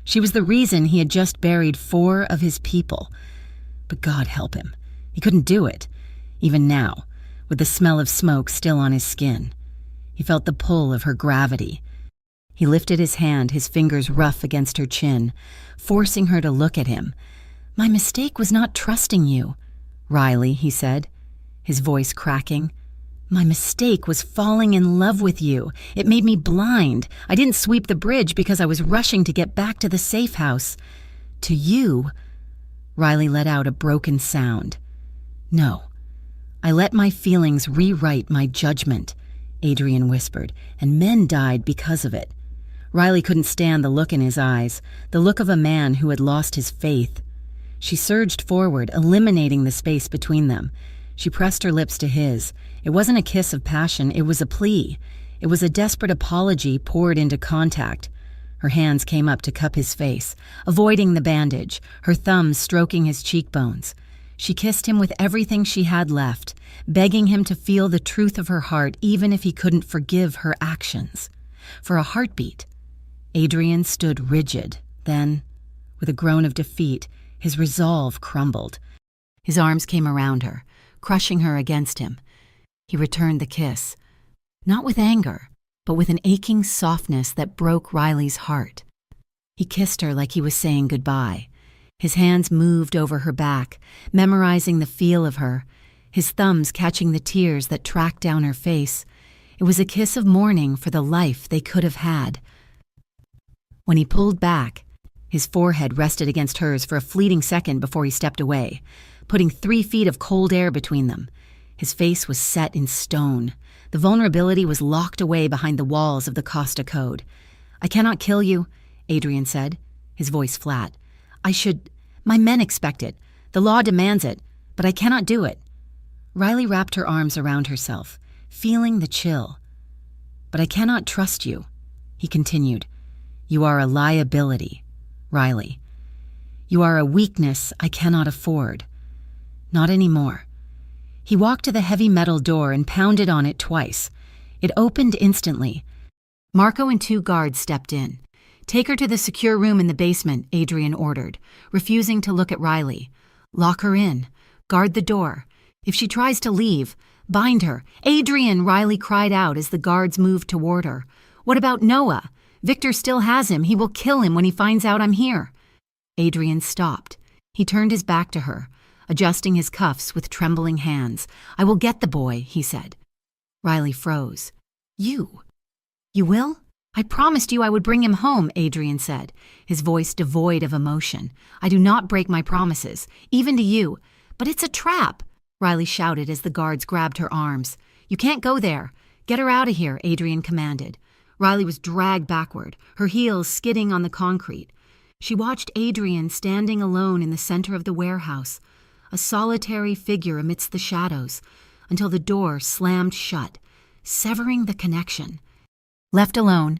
She was the reason he had just buried 4 of his people. But God help him. He couldn't do it, even now, with the smell of smoke still on his skin. He felt the pull of her gravity. He lifted his hand, his fingers rough against her chin, forcing her to look at him. "My mistake was not trusting you, Riley," he said, his voice cracking. "My mistake was falling in love with you. It made me blind. I didn't sweep the bridge because I was rushing to get back to the safe house. To you," Riley let out a broken sound. "No, I let my feelings rewrite my judgment, Adrian whispered, and men died because of it. Riley couldn't stand the look in his eyes, the look of a man who had lost his faith. She surged forward, eliminating the space between them. She pressed her lips to his. It wasn't a kiss of passion, it was a plea. It was a desperate apology poured into contact. Her hands came up to cup his face, avoiding the bandage, her thumbs stroking his cheekbones. She kissed him with everything she had left, begging him to feel the truth of her heart even if he couldn't forgive her actions. For a heartbeat, Adrian stood rigid. Then, with a groan of defeat, his resolve crumbled. His arms came around her, crushing her against him. He returned the kiss, not with anger, but with an aching softness that broke Riley's heart. He kissed her like he was saying goodbye. His hands moved over her back, memorizing the feel of her, his thumbs catching the tears that tracked down her face. It was a kiss of mourning for the life they could have had. When he pulled back, his forehead rested against hers for a fleeting second before he stepped away, putting 3 feet of cold air between them. His face was set in stone. The vulnerability was locked away behind the walls of the Costa Code. "I cannot kill you," Adrian said, his voice flat. My men expect it. The law demands it, but I cannot do it." Riley wrapped her arms around herself, feeling the chill. "But I cannot trust you," he continued. "You are a liability, Riley. You are a weakness I cannot afford. Not anymore." He walked to the heavy metal door and pounded on it twice. It opened instantly. Marco and 2 guards stepped in. "Take her to the secure room in the basement," Adrian ordered, refusing to look at Riley. "Lock her in. Guard the door. If she tries to leave, bind her." "Adrian!" Riley cried out as the guards moved toward her. "What about Noah? Victor still has him. He will kill him when he finds out I'm here." Adrian stopped. He turned his back to her, adjusting his cuffs with trembling hands. "I will get the boy," he said. Riley froze. "You? You will?" "I promised you I would bring him home," Adrian said, his voice devoid of emotion. "I do not break my promises, even to you." "But it's a trap," Riley shouted as the guards grabbed her arms. "You can't go there. Get her out of here," Adrian commanded. Riley was dragged backward, her heels skidding on the concrete. She watched Adrian standing alone in the center of the warehouse, a solitary figure amidst the shadows, until the door slammed shut, severing the connection. Left alone,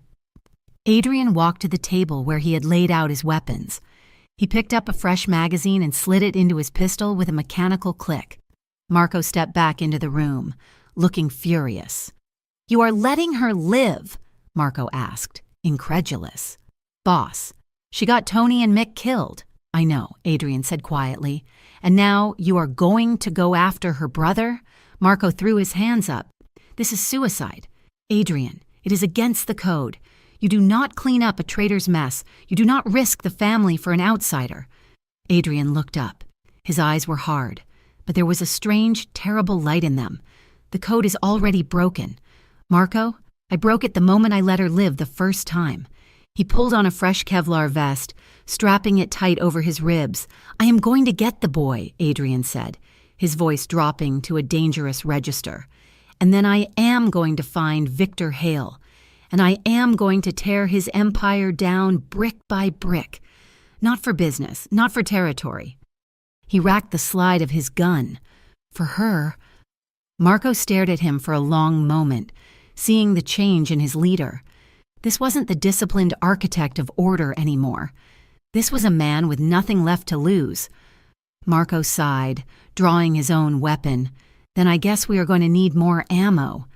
Adrian walked to the table where he had laid out his weapons. He picked up a fresh magazine and slid it into his pistol with a mechanical click. Marco stepped back into the room, looking furious. "You are letting her live?" Marco asked, incredulous. "Boss, she got Tony and Mick killed." "I know," Adrian said quietly. "And now you are going to go after her brother?" Marco threw his hands up. "This is suicide. Adrian, it is against the code. You do not clean up a traitor's mess. You do not risk the family for an outsider." Adrian looked up. His eyes were hard, but there was a strange, terrible light in them. "The code is already broken. Marco, I broke it the moment I let her live the first time." He pulled on a fresh Kevlar vest, strapping it tight over his ribs. "I am going to get the boy," Adrian said, his voice dropping to a dangerous register. "And then I am going to find Victor Hale. And I am going to tear his empire down brick by brick. Not for business, not for territory." He racked the slide of his gun. For her. Marco stared at him for a long moment, seeing the change in his leader. This wasn't the disciplined architect of order anymore. This was a man with nothing left to lose. Marco sighed, drawing his own weapon. "Then I guess we are going to need more ammo."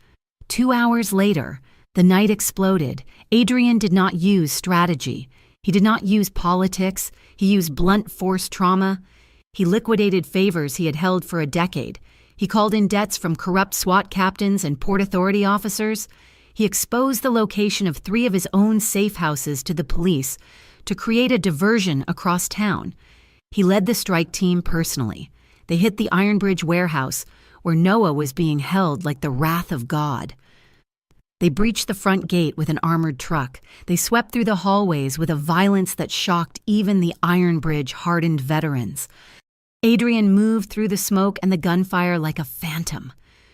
2 hours later, the night exploded. Adrian did not use strategy. He did not use politics. He used blunt force trauma. He liquidated favors he had held for a decade. He called in debts from corrupt SWAT captains and Port Authority officers. He exposed the location of 3 of his own safe houses to the police to create a diversion across town. He led the strike team personally. They hit the Iron Bridge warehouse, where Noah was being held like the wrath of God. They breached the front gate with an armored truck. They swept through the hallways with a violence that shocked even the Iron Bridge hardened veterans. Adrian moved through the smoke and the gunfire like a phantom,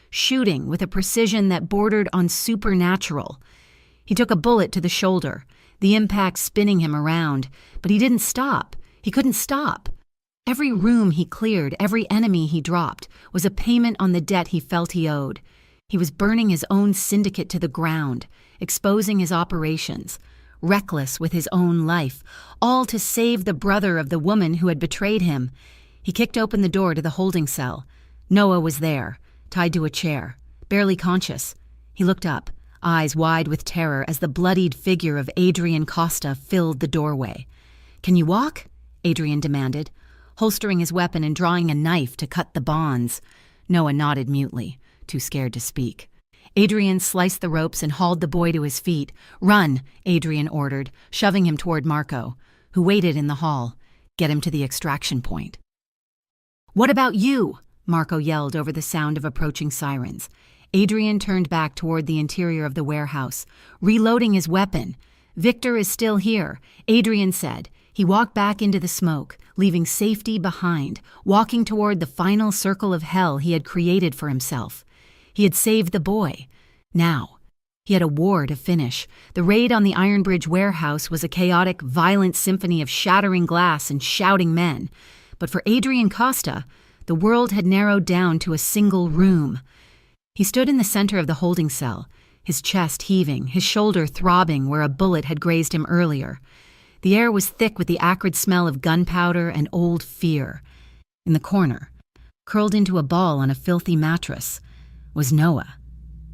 shooting with a precision that bordered on supernatural. He took a bullet to the shoulder, the impact spinning him around, but he didn't stop. He couldn't stop. Every room he cleared, every enemy he dropped, was a payment on the debt he felt he owed. He was burning his own syndicate to the ground, exposing his operations, reckless with his own life, all to save the brother of the woman who had betrayed him. He kicked open the door to the holding cell. Noah was there, tied to a chair, barely conscious. He looked up, eyes wide with terror as the bloodied figure of Adrian Costa filled the doorway. "Can you walk?" Adrian demanded, holstering his weapon and drawing a knife to cut the bonds. Noah nodded mutely, too scared to speak. Adrian sliced the ropes and hauled the boy to his feet. "Run," Adrian ordered, shoving him toward Marco, who waited in the hall. "Get him to the extraction point." "What about you?" Marco yelled over the sound of approaching sirens. Adrian turned back toward the interior of the warehouse, reloading his weapon. "Victor is still here," Adrian said. He walked back into the smoke, leaving safety behind, walking toward the final circle of hell he had created for himself. He had saved the boy. Now, he had a war to finish. The raid on the Iron Bridge warehouse was a chaotic, violent symphony of shattering glass and shouting men. But for Adrian Costa, the world had narrowed down to a single room. He stood in the center of the holding cell, his chest heaving, his shoulder throbbing where a bullet had grazed him earlier. The air was thick with the acrid smell of gunpowder and old fear. In the corner, curled into a ball on a filthy mattress, was Noah.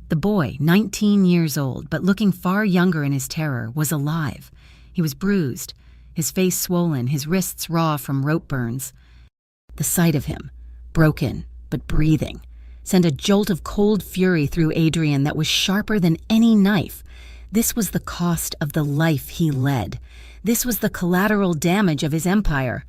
The boy, 19 years old, but looking far younger in his terror, was alive. He was bruised, his face swollen, his wrists raw from rope burns. The sight of him, broken but breathing, sent a jolt of cold fury through Adrian that was sharper than any knife. This was the cost of the life he led. This was the collateral damage of his empire.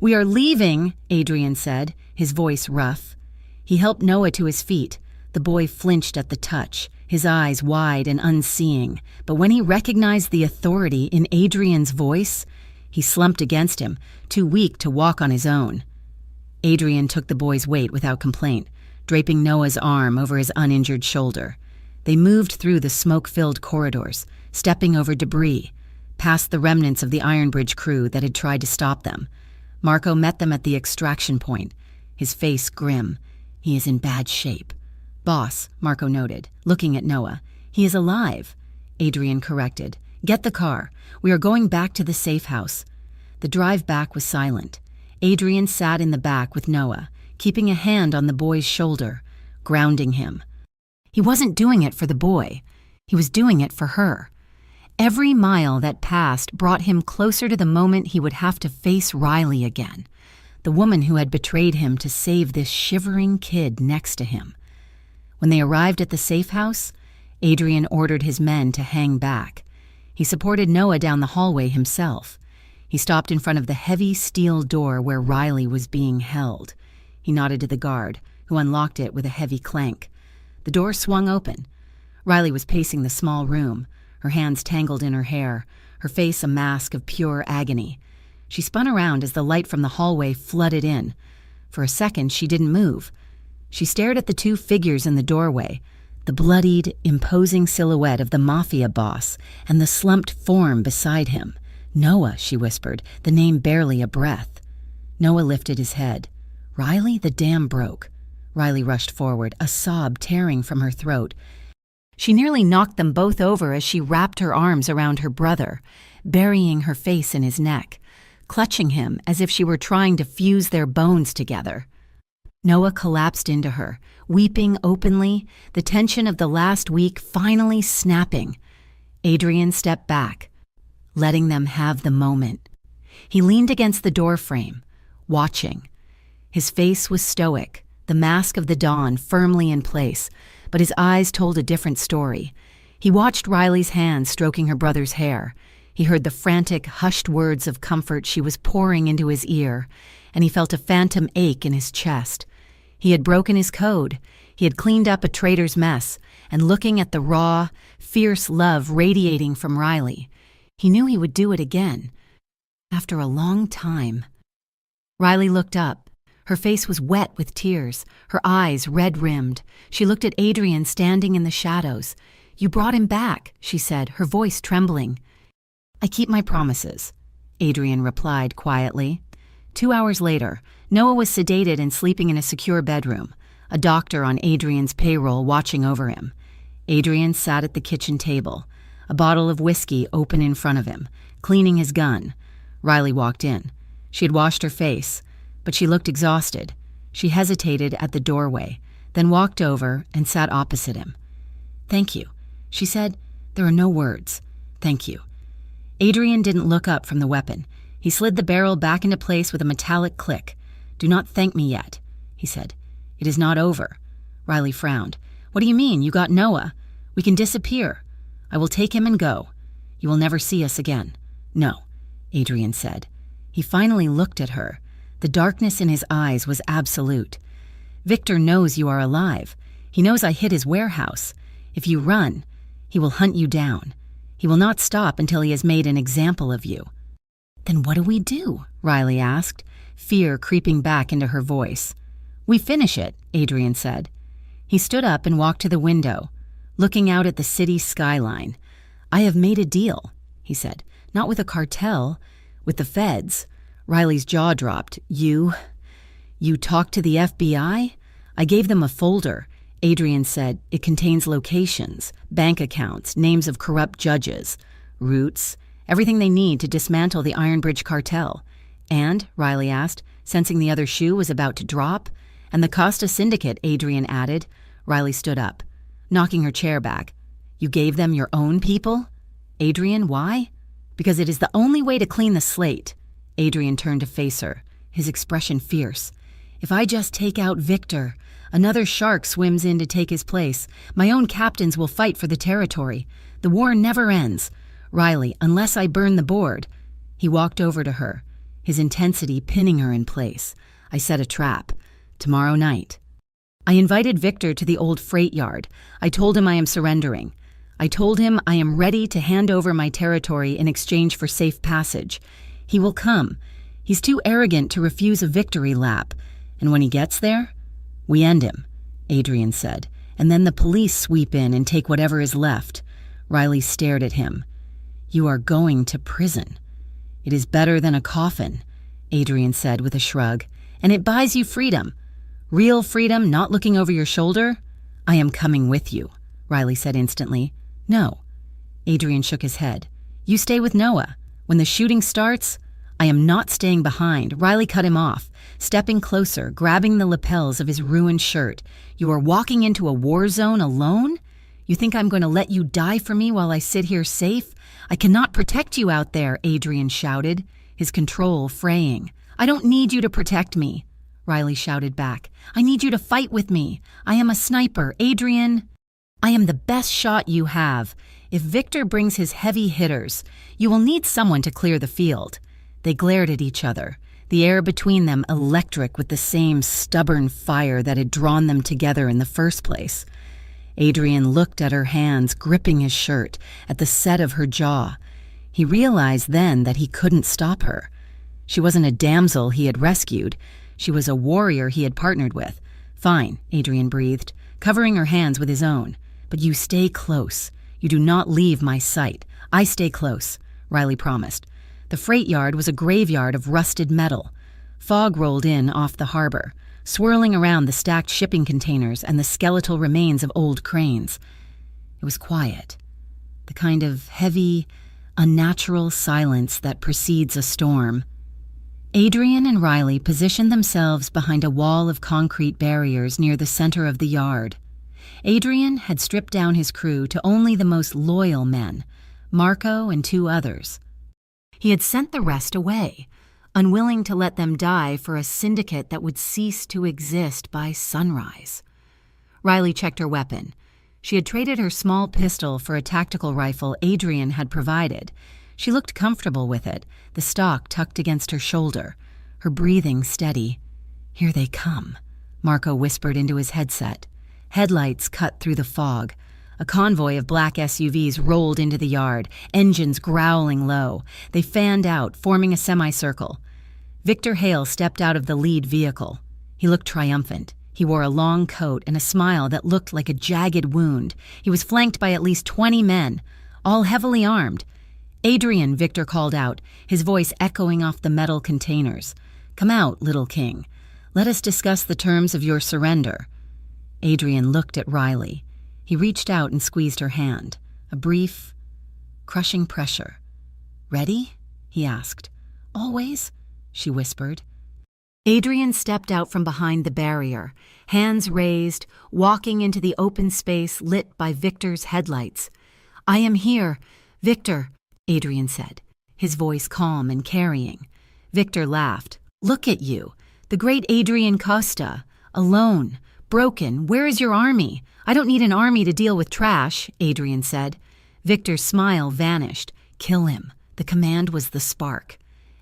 "We are leaving," Adrian said, his voice rough. He helped Noah to his feet. The boy flinched at the touch, his eyes wide and unseeing. But when he recognized the authority in Adrian's voice, he slumped against him, too weak to walk on his own. Adrian took the boy's weight without complaint, draping Noah's arm over his uninjured shoulder. They moved through the smoke-filled corridors, stepping over debris, past the remnants of the Iron Bridge crew that had tried to stop them. Marco met them at the extraction point, his face grim. "He is in bad shape." "Boss," Marco noted, looking at Noah. "He is alive," Adrian corrected. "Get the car. We are going back to the safe house." The drive back was silent. Adrian sat in the back with Noah, keeping a hand on the boy's shoulder, grounding him. He wasn't doing it for the boy. He was doing it for her. Every mile that passed brought him closer to the moment he would have to face Riley again, the woman who had betrayed him to save this shivering kid next to him. When they arrived at the safe house, Adrian ordered his men to hang back. He supported Noah down the hallway himself. He stopped in front of the heavy steel door where Riley was being held. He nodded to the guard, who unlocked it with a heavy clank. The door swung open. Riley was pacing the small room, her hands tangled in her hair, her face a mask of pure agony. She spun around as the light from the hallway flooded in. For a second, she didn't move. She stared at the two figures in the doorway, the bloodied, imposing silhouette of the Mafia boss and the slumped form beside him. "Noah," she whispered, the name barely a breath. Noah lifted his head. "Riley, the dam broke." Riley rushed forward, a sob tearing from her throat. She nearly knocked them both over as she wrapped her arms around her brother, burying her face in his neck, clutching him as if she were trying to fuse their bones together. Noah collapsed into her, weeping openly, the tension of the last week finally snapping. Adrian stepped back, letting them have the moment. He leaned against the doorframe, watching. His face was stoic, the mask of the dawn firmly in place, but his eyes told a different story. He watched Riley's hand stroking her brother's hair. He heard the frantic, hushed words of comfort she was pouring into his ear, and he felt a phantom ache in his chest. He had broken his code. He had cleaned up a traitor's mess, and looking at the raw, fierce love radiating from Riley, he knew he would do it again. After a long time. Riley looked up, Her face was wet with tears, her eyes red-rimmed. She looked at Adrian standing in the shadows. "You brought him back," she said, her voice trembling. "I keep my promises," Adrian replied quietly. 2 hours later, Noah was sedated and sleeping in a secure bedroom, a doctor on Adrian's payroll watching over him. Adrian sat at the kitchen table, a bottle of whiskey open in front of him, cleaning his gun. Riley walked in. She had washed her face, but she looked exhausted. She hesitated at the doorway, then walked over and sat opposite him. "Thank you," she said. "There are no words. Thank you." Adrian didn't look up from the weapon. He slid the barrel back into place with a metallic click. "Do not thank me yet," he said. "It is not over." Riley frowned. "What do you mean? You got Noah. We can disappear. I will take him and go. You will never see us again." "No," Adrian said. He finally looked at her. The darkness in his eyes was absolute. "Victor knows you are alive. He knows I hid his warehouse. If you run, he will hunt you down. He will not stop until he has made an example of you." "Then what do we do?" Riley asked, fear creeping back into her voice. "We finish it," Adrian said. He stood up and walked to the window, looking out at the city skyline. "I have made a deal," he said. "Not with a cartel, with the feds." Riley's jaw dropped. You talked to the FBI?" "I gave them a folder," Adrian said. "It contains locations, bank accounts, names of corrupt judges, routes, everything they need to dismantle the Iron Bridge cartel." "And," Riley asked, sensing the other shoe was about to drop. "And the Costa Syndicate," Adrian added. Riley stood up, knocking her chair back. "You gave them your own people?" "Adrian, why?" "Because it is the only way to clean the slate." Adrian turned to face her, his expression fierce. "If I just take out Victor, another shark swims in to take his place. My own captains will fight for the territory. The war never ends. Riley, unless I burn the board." He walked over to her, his intensity pinning her in place. "I set a trap. Tomorrow night. I invited Victor to the old freight yard. I told him I am surrendering. I told him I am ready to hand over my territory in exchange for safe passage. He will come. He's too arrogant to refuse a victory lap. And when he gets there, we end him," Adrian said. "And then the police sweep in and take whatever is left." Riley stared at him. "You are going to prison." "It is better than a coffin," Adrian said with a shrug. "And it buys you freedom. Real freedom, not looking over your shoulder." "I am coming with you," Riley said instantly. "No." Adrian shook his head. "You stay with Noah. When the shooting starts, I am not staying behind." Riley cut him off, stepping closer, grabbing the lapels of his ruined shirt. "You are walking into a war zone alone? You think I'm going to let you die for me while I sit here safe? I cannot protect you out there," Adrian shouted, his control fraying. "I don't need you to protect me," Riley shouted back. "I need you to fight with me. I am a sniper, Adrian. I am the best shot you have. If Victor brings his heavy hitters, you will need someone to clear the field." They glared at each other, the air between them electric with the same stubborn fire that had drawn them together in the first place. Adrian looked at her hands gripping his shirt, at the set of her jaw. He realized then that he couldn't stop her. She wasn't a damsel he had rescued. She was a warrior he had partnered with. "Fine," Adrian breathed, covering her hands with his own. "But you stay close. You do not leave my sight. I stay close," Riley promised. The freight yard was a graveyard of rusted metal. Fog rolled in off the harbor, swirling around the stacked shipping containers and the skeletal remains of old cranes. It was quiet, the kind of heavy, unnatural silence that precedes a storm. Adrian and Riley positioned themselves behind a wall of concrete barriers near the center of the yard. Adrian had stripped down his crew to only the most loyal men, Marco and 2 others. He had sent the rest away, unwilling to let them die for a syndicate that would cease to exist by sunrise. Riley checked her weapon. She had traded her small pistol for a tactical rifle Adrian had provided. She looked comfortable with it, the stock tucked against her shoulder, her breathing steady. "Here they come," Marco whispered into his headset. Headlights cut through the fog. A convoy of black SUVs rolled into the yard, engines growling low. They fanned out, forming a semicircle. Victor Hale stepped out of the lead vehicle. He looked triumphant. He wore a long coat and a smile that looked like a jagged wound. He was flanked by at least 20 men, all heavily armed. "Adrian," Victor called out, his voice echoing off the metal containers. "Come out, little king. Let us discuss the terms of your surrender." Adrian looked at Riley. He reached out and squeezed her hand. A brief, crushing pressure. "Ready?" he asked. "Always," she whispered. Adrian stepped out from behind the barrier, hands raised, walking into the open space lit by Victor's headlights. "I am here, Victor," Adrian said, his voice calm and carrying. Victor laughed. "Look at you, the great Adrian Costa, alone, broken. Where is your army? I don't need an army to deal with trash," Adrian said. Victor's smile vanished. "Kill him." The command was the spark.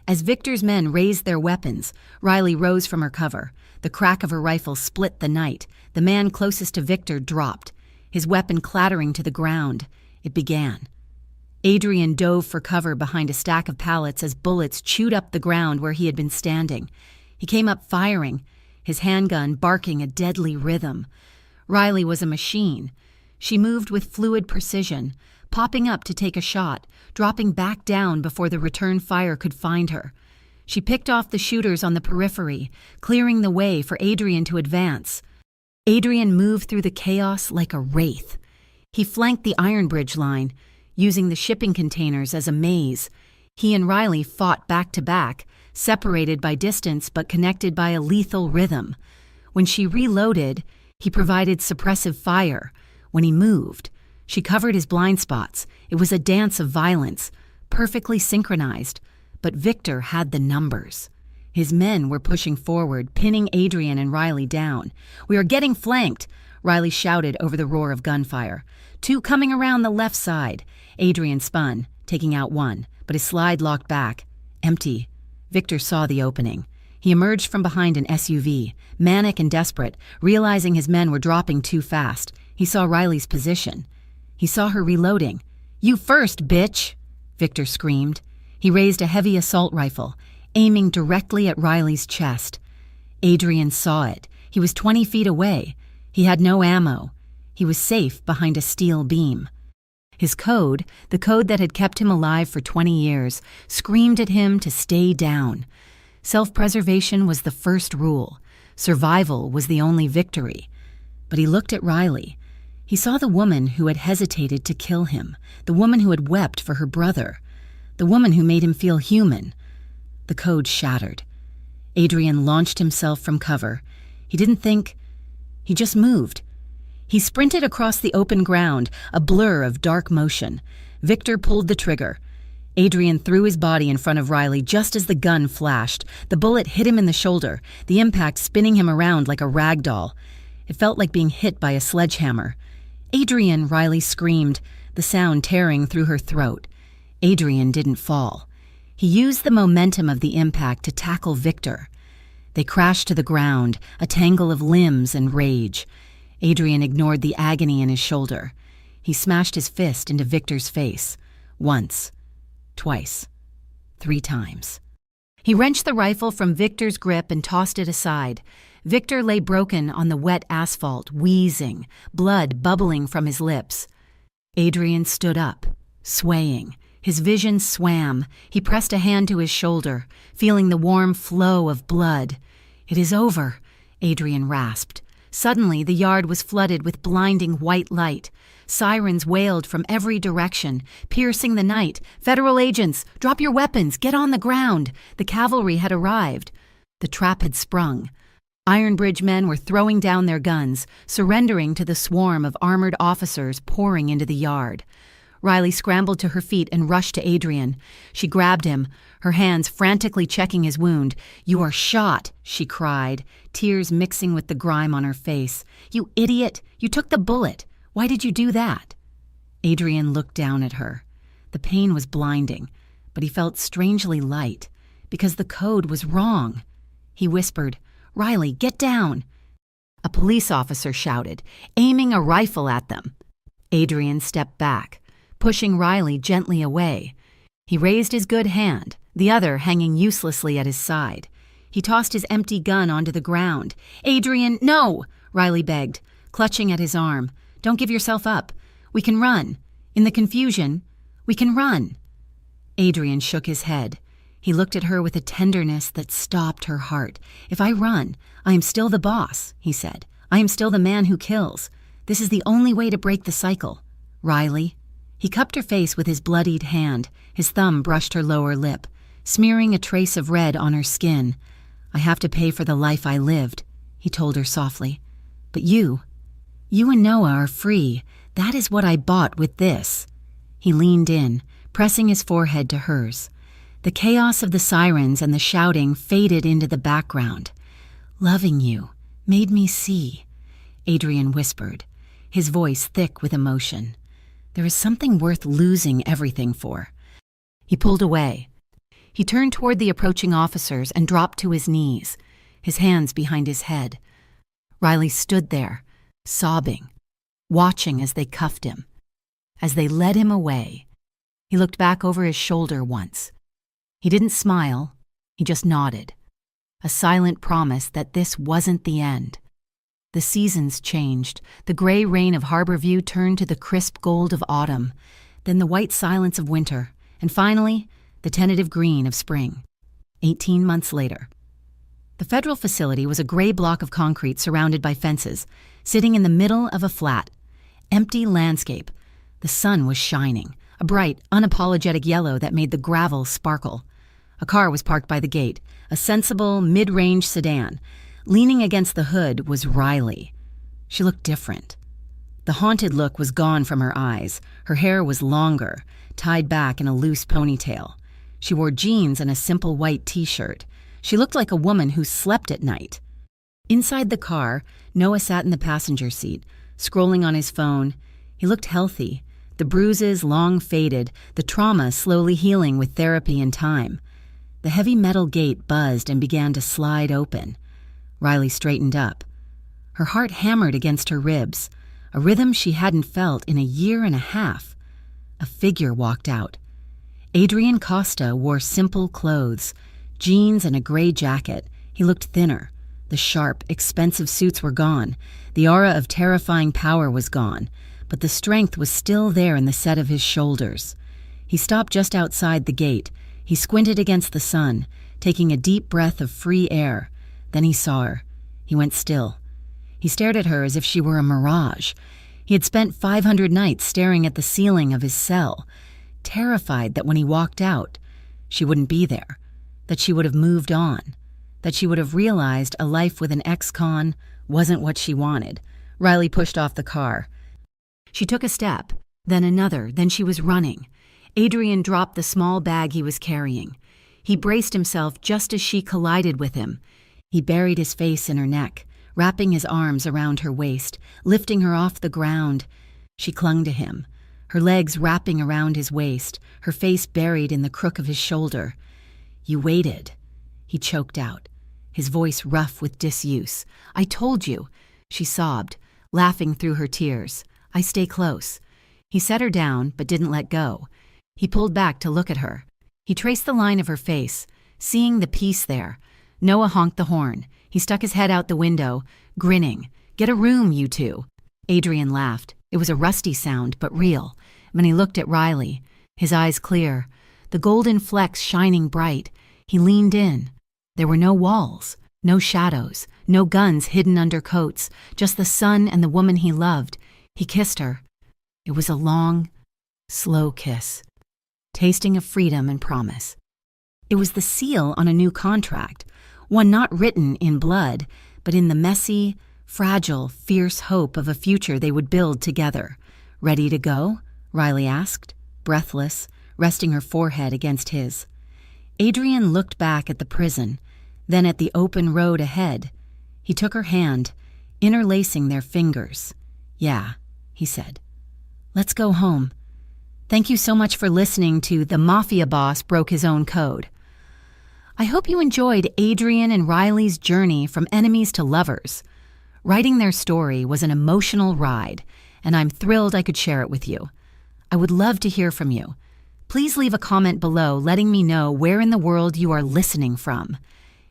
As Victor's men raised their weapons, Riley rose from her cover. The crack of her rifle split the night. The man closest to Victor dropped, his weapon clattering to the ground. It began. Adrian dove for cover behind a stack of pallets as bullets chewed up the ground where he had been standing. He came up firing, his handgun barking a deadly rhythm. Riley was a machine. She moved with fluid precision, popping up to take a shot, dropping back down before the return fire could find her. She picked off the shooters on the periphery, clearing the way for Adrian to advance. Adrian moved through the chaos like a wraith. He flanked the Iron Bridge line, using the shipping containers as a maze. He and Riley fought back to back, separated by distance but connected by a lethal rhythm. When she reloaded, he provided suppressive fire. When he moved, she covered his blind spots. It was a dance of violence, perfectly synchronized. But Victor had the numbers. His men were pushing forward, pinning Adrian and Riley down. "We are getting flanked," Riley shouted over the roar of gunfire. "Two coming around the left side." Adrian spun, taking out one, but his slide locked back. Empty. Victor saw the opening. He emerged from behind an SUV, manic and desperate, realizing his men were dropping too fast. He saw Riley's position. He saw her reloading. "You first, bitch!" Victor screamed. He raised a heavy assault rifle, aiming directly at Riley's chest. Adrian saw it. He was 20 feet away. He had no ammo. He was safe behind a steel beam. His code, the code that had kept him alive for 20 years, screamed at him to stay down. Self-preservation was the first rule. Survival was the only victory. But he looked at Riley. He saw the woman who had hesitated to kill him, the woman who had wept for her brother, the woman who made him feel human. The code shattered. Adrian launched himself from cover. He didn't think. He just moved. He sprinted across the open ground, a blur of dark motion. Victor pulled the trigger. Adrian threw his body in front of Riley just as the gun flashed. The bullet hit him in the shoulder, the impact spinning him around like a rag doll. It felt like being hit by a sledgehammer. "Adrian!" Riley screamed, the sound tearing through her throat. Adrian didn't fall. He used the momentum of the impact to tackle Victor. They crashed to the ground, a tangle of limbs and rage. Adrian ignored the agony in his shoulder. He smashed his fist into Victor's face. Once. Twice. 3 times. He wrenched the rifle from Victor's grip and tossed it aside. Victor lay broken on the wet asphalt, wheezing, blood bubbling from his lips. Adrian stood up, swaying. His vision swam. He pressed a hand to his shoulder, feeling the warm flow of blood. "It is over," Adrian rasped. Suddenly, the yard was flooded with blinding white light. Sirens wailed from every direction, piercing the night. "Federal agents, drop your weapons, get on the ground!" The cavalry had arrived. The trap had sprung. Iron Bridge men were throwing down their guns, surrendering to the swarm of armored officers pouring into the yard. Riley scrambled to her feet and rushed to Adrian. She grabbed him, her hands frantically checking his wound. "You are shot," she cried, tears mixing with the grime on her face. "You idiot! You took the bullet! Why did you do that?" Adrian looked down at her. The pain was blinding, but he felt strangely light, because the code was wrong. He whispered, "Riley, get down!" A police officer shouted, aiming a rifle at them. Adrian stepped back, pushing Riley gently away. He raised his good hand, the other hanging uselessly at his side. He tossed his empty gun onto the ground. "Adrian, no!" Riley begged, clutching at his arm. "Don't give yourself up. We can run. In the confusion, we can run." Adrian shook his head. He looked at her with a tenderness that stopped her heart. "If I run, I am still the boss," he said. "I am still the man who kills. This is the only way to break the cycle. Riley." He cupped her face with his bloodied hand. His thumb brushed her lower lip, smearing a trace of red on her skin. "I have to pay for the life I lived," he told her softly. "But you and Noah are free. That is what I bought with this." He leaned in, pressing his forehead to hers. The chaos of the sirens and the shouting faded into the background. "Loving you made me see," Adrian whispered, his voice thick with emotion. "There is something worth losing everything for." He pulled away. He turned toward the approaching officers and dropped to his knees, his hands behind his head. Riley stood there, sobbing, watching as they cuffed him, as they led him away. He looked back over his shoulder once. He didn't smile, he just nodded, a silent promise that this wasn't the end. The seasons changed. The gray rain of Harborview turned to the crisp gold of autumn, then the white silence of winter, and finally, the tentative green of spring. 18 months later. The federal facility was a gray block of concrete surrounded by fences, sitting in the middle of a flat, empty landscape. The sun was shining, a bright, unapologetic yellow that made the gravel sparkle. A car was parked by the gate, a sensible, mid-range sedan. Leaning against the hood was Riley. She looked different. The haunted look was gone from her eyes. Her hair was longer, tied back in a loose ponytail. She wore jeans and a simple white t-shirt. She looked like a woman who slept at night. Inside the car, Noah sat in the passenger seat, scrolling on his phone. He looked healthy, the bruises long faded, the trauma slowly healing with therapy and time. The heavy metal gate buzzed and began to slide open. Riley straightened up. Her heart hammered against her ribs, a rhythm she hadn't felt in a year and a half. A figure walked out. Adrian Costa wore simple clothes, jeans and a gray jacket. He looked thinner. The sharp, expensive suits were gone. The aura of terrifying power was gone, but the strength was still there in the set of his shoulders. He stopped just outside the gate. He squinted against the sun, taking a deep breath of free air. Then he saw her. He went still. He stared at her as if she were a mirage. He had spent 500 nights staring at the ceiling of his cell, terrified that when he walked out, she wouldn't be there, that she would have moved on, that she would have realized a life with an ex-con wasn't what she wanted. Riley pushed off the car. She took a step, then another, then she was running. Adrian dropped the small bag he was carrying. He braced himself just as she collided with him. He buried his face in her neck, wrapping his arms around her waist, lifting her off the ground. She clung to him, her legs wrapping around his waist, her face buried in the crook of his shoulder. "You waited," he choked out, his voice rough with disuse. "I told you," she sobbed, laughing through her tears. "I stay close." He set her down, but didn't let go. He pulled back to look at her. He traced the line of her face, seeing the peace there. Noah honked the horn. He stuck his head out the window, grinning. "Get a room, you two." Adrian laughed. It was a rusty sound, but real. When he looked at Riley, his eyes clear, the golden flecks shining bright, he leaned in. There were no walls, no shadows, no guns hidden under coats, just the sun and the woman he loved. He kissed her. It was a long, slow kiss, tasting of freedom and promise. It was the seal on a new contract, one not written in blood, but in the messy, fragile, fierce hope of a future they would build together. "Ready to go?" Riley asked, breathless, resting her forehead against his. Adrian looked back at the prison, then at the open road ahead. He took her hand, interlacing their fingers. "Yeah," he said. "Let's go home. Thank you so much for listening to The Mafia Boss Broke His Own Code." I hope you enjoyed Adrian and Riley's journey from enemies to lovers. Writing their story was an emotional ride, and I'm thrilled I could share it with you. I would love to hear from you. Please leave a comment below letting me know where in the world you are listening from.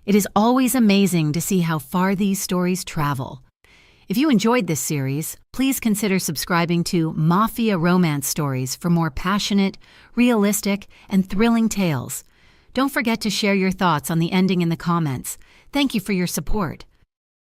It is always amazing to see how far these stories travel. If you enjoyed this series, please consider subscribing to Mafia romance stories for more passionate, realistic, and thrilling tales. Don't forget to share your thoughts on the ending in the comments. Thank you for your support.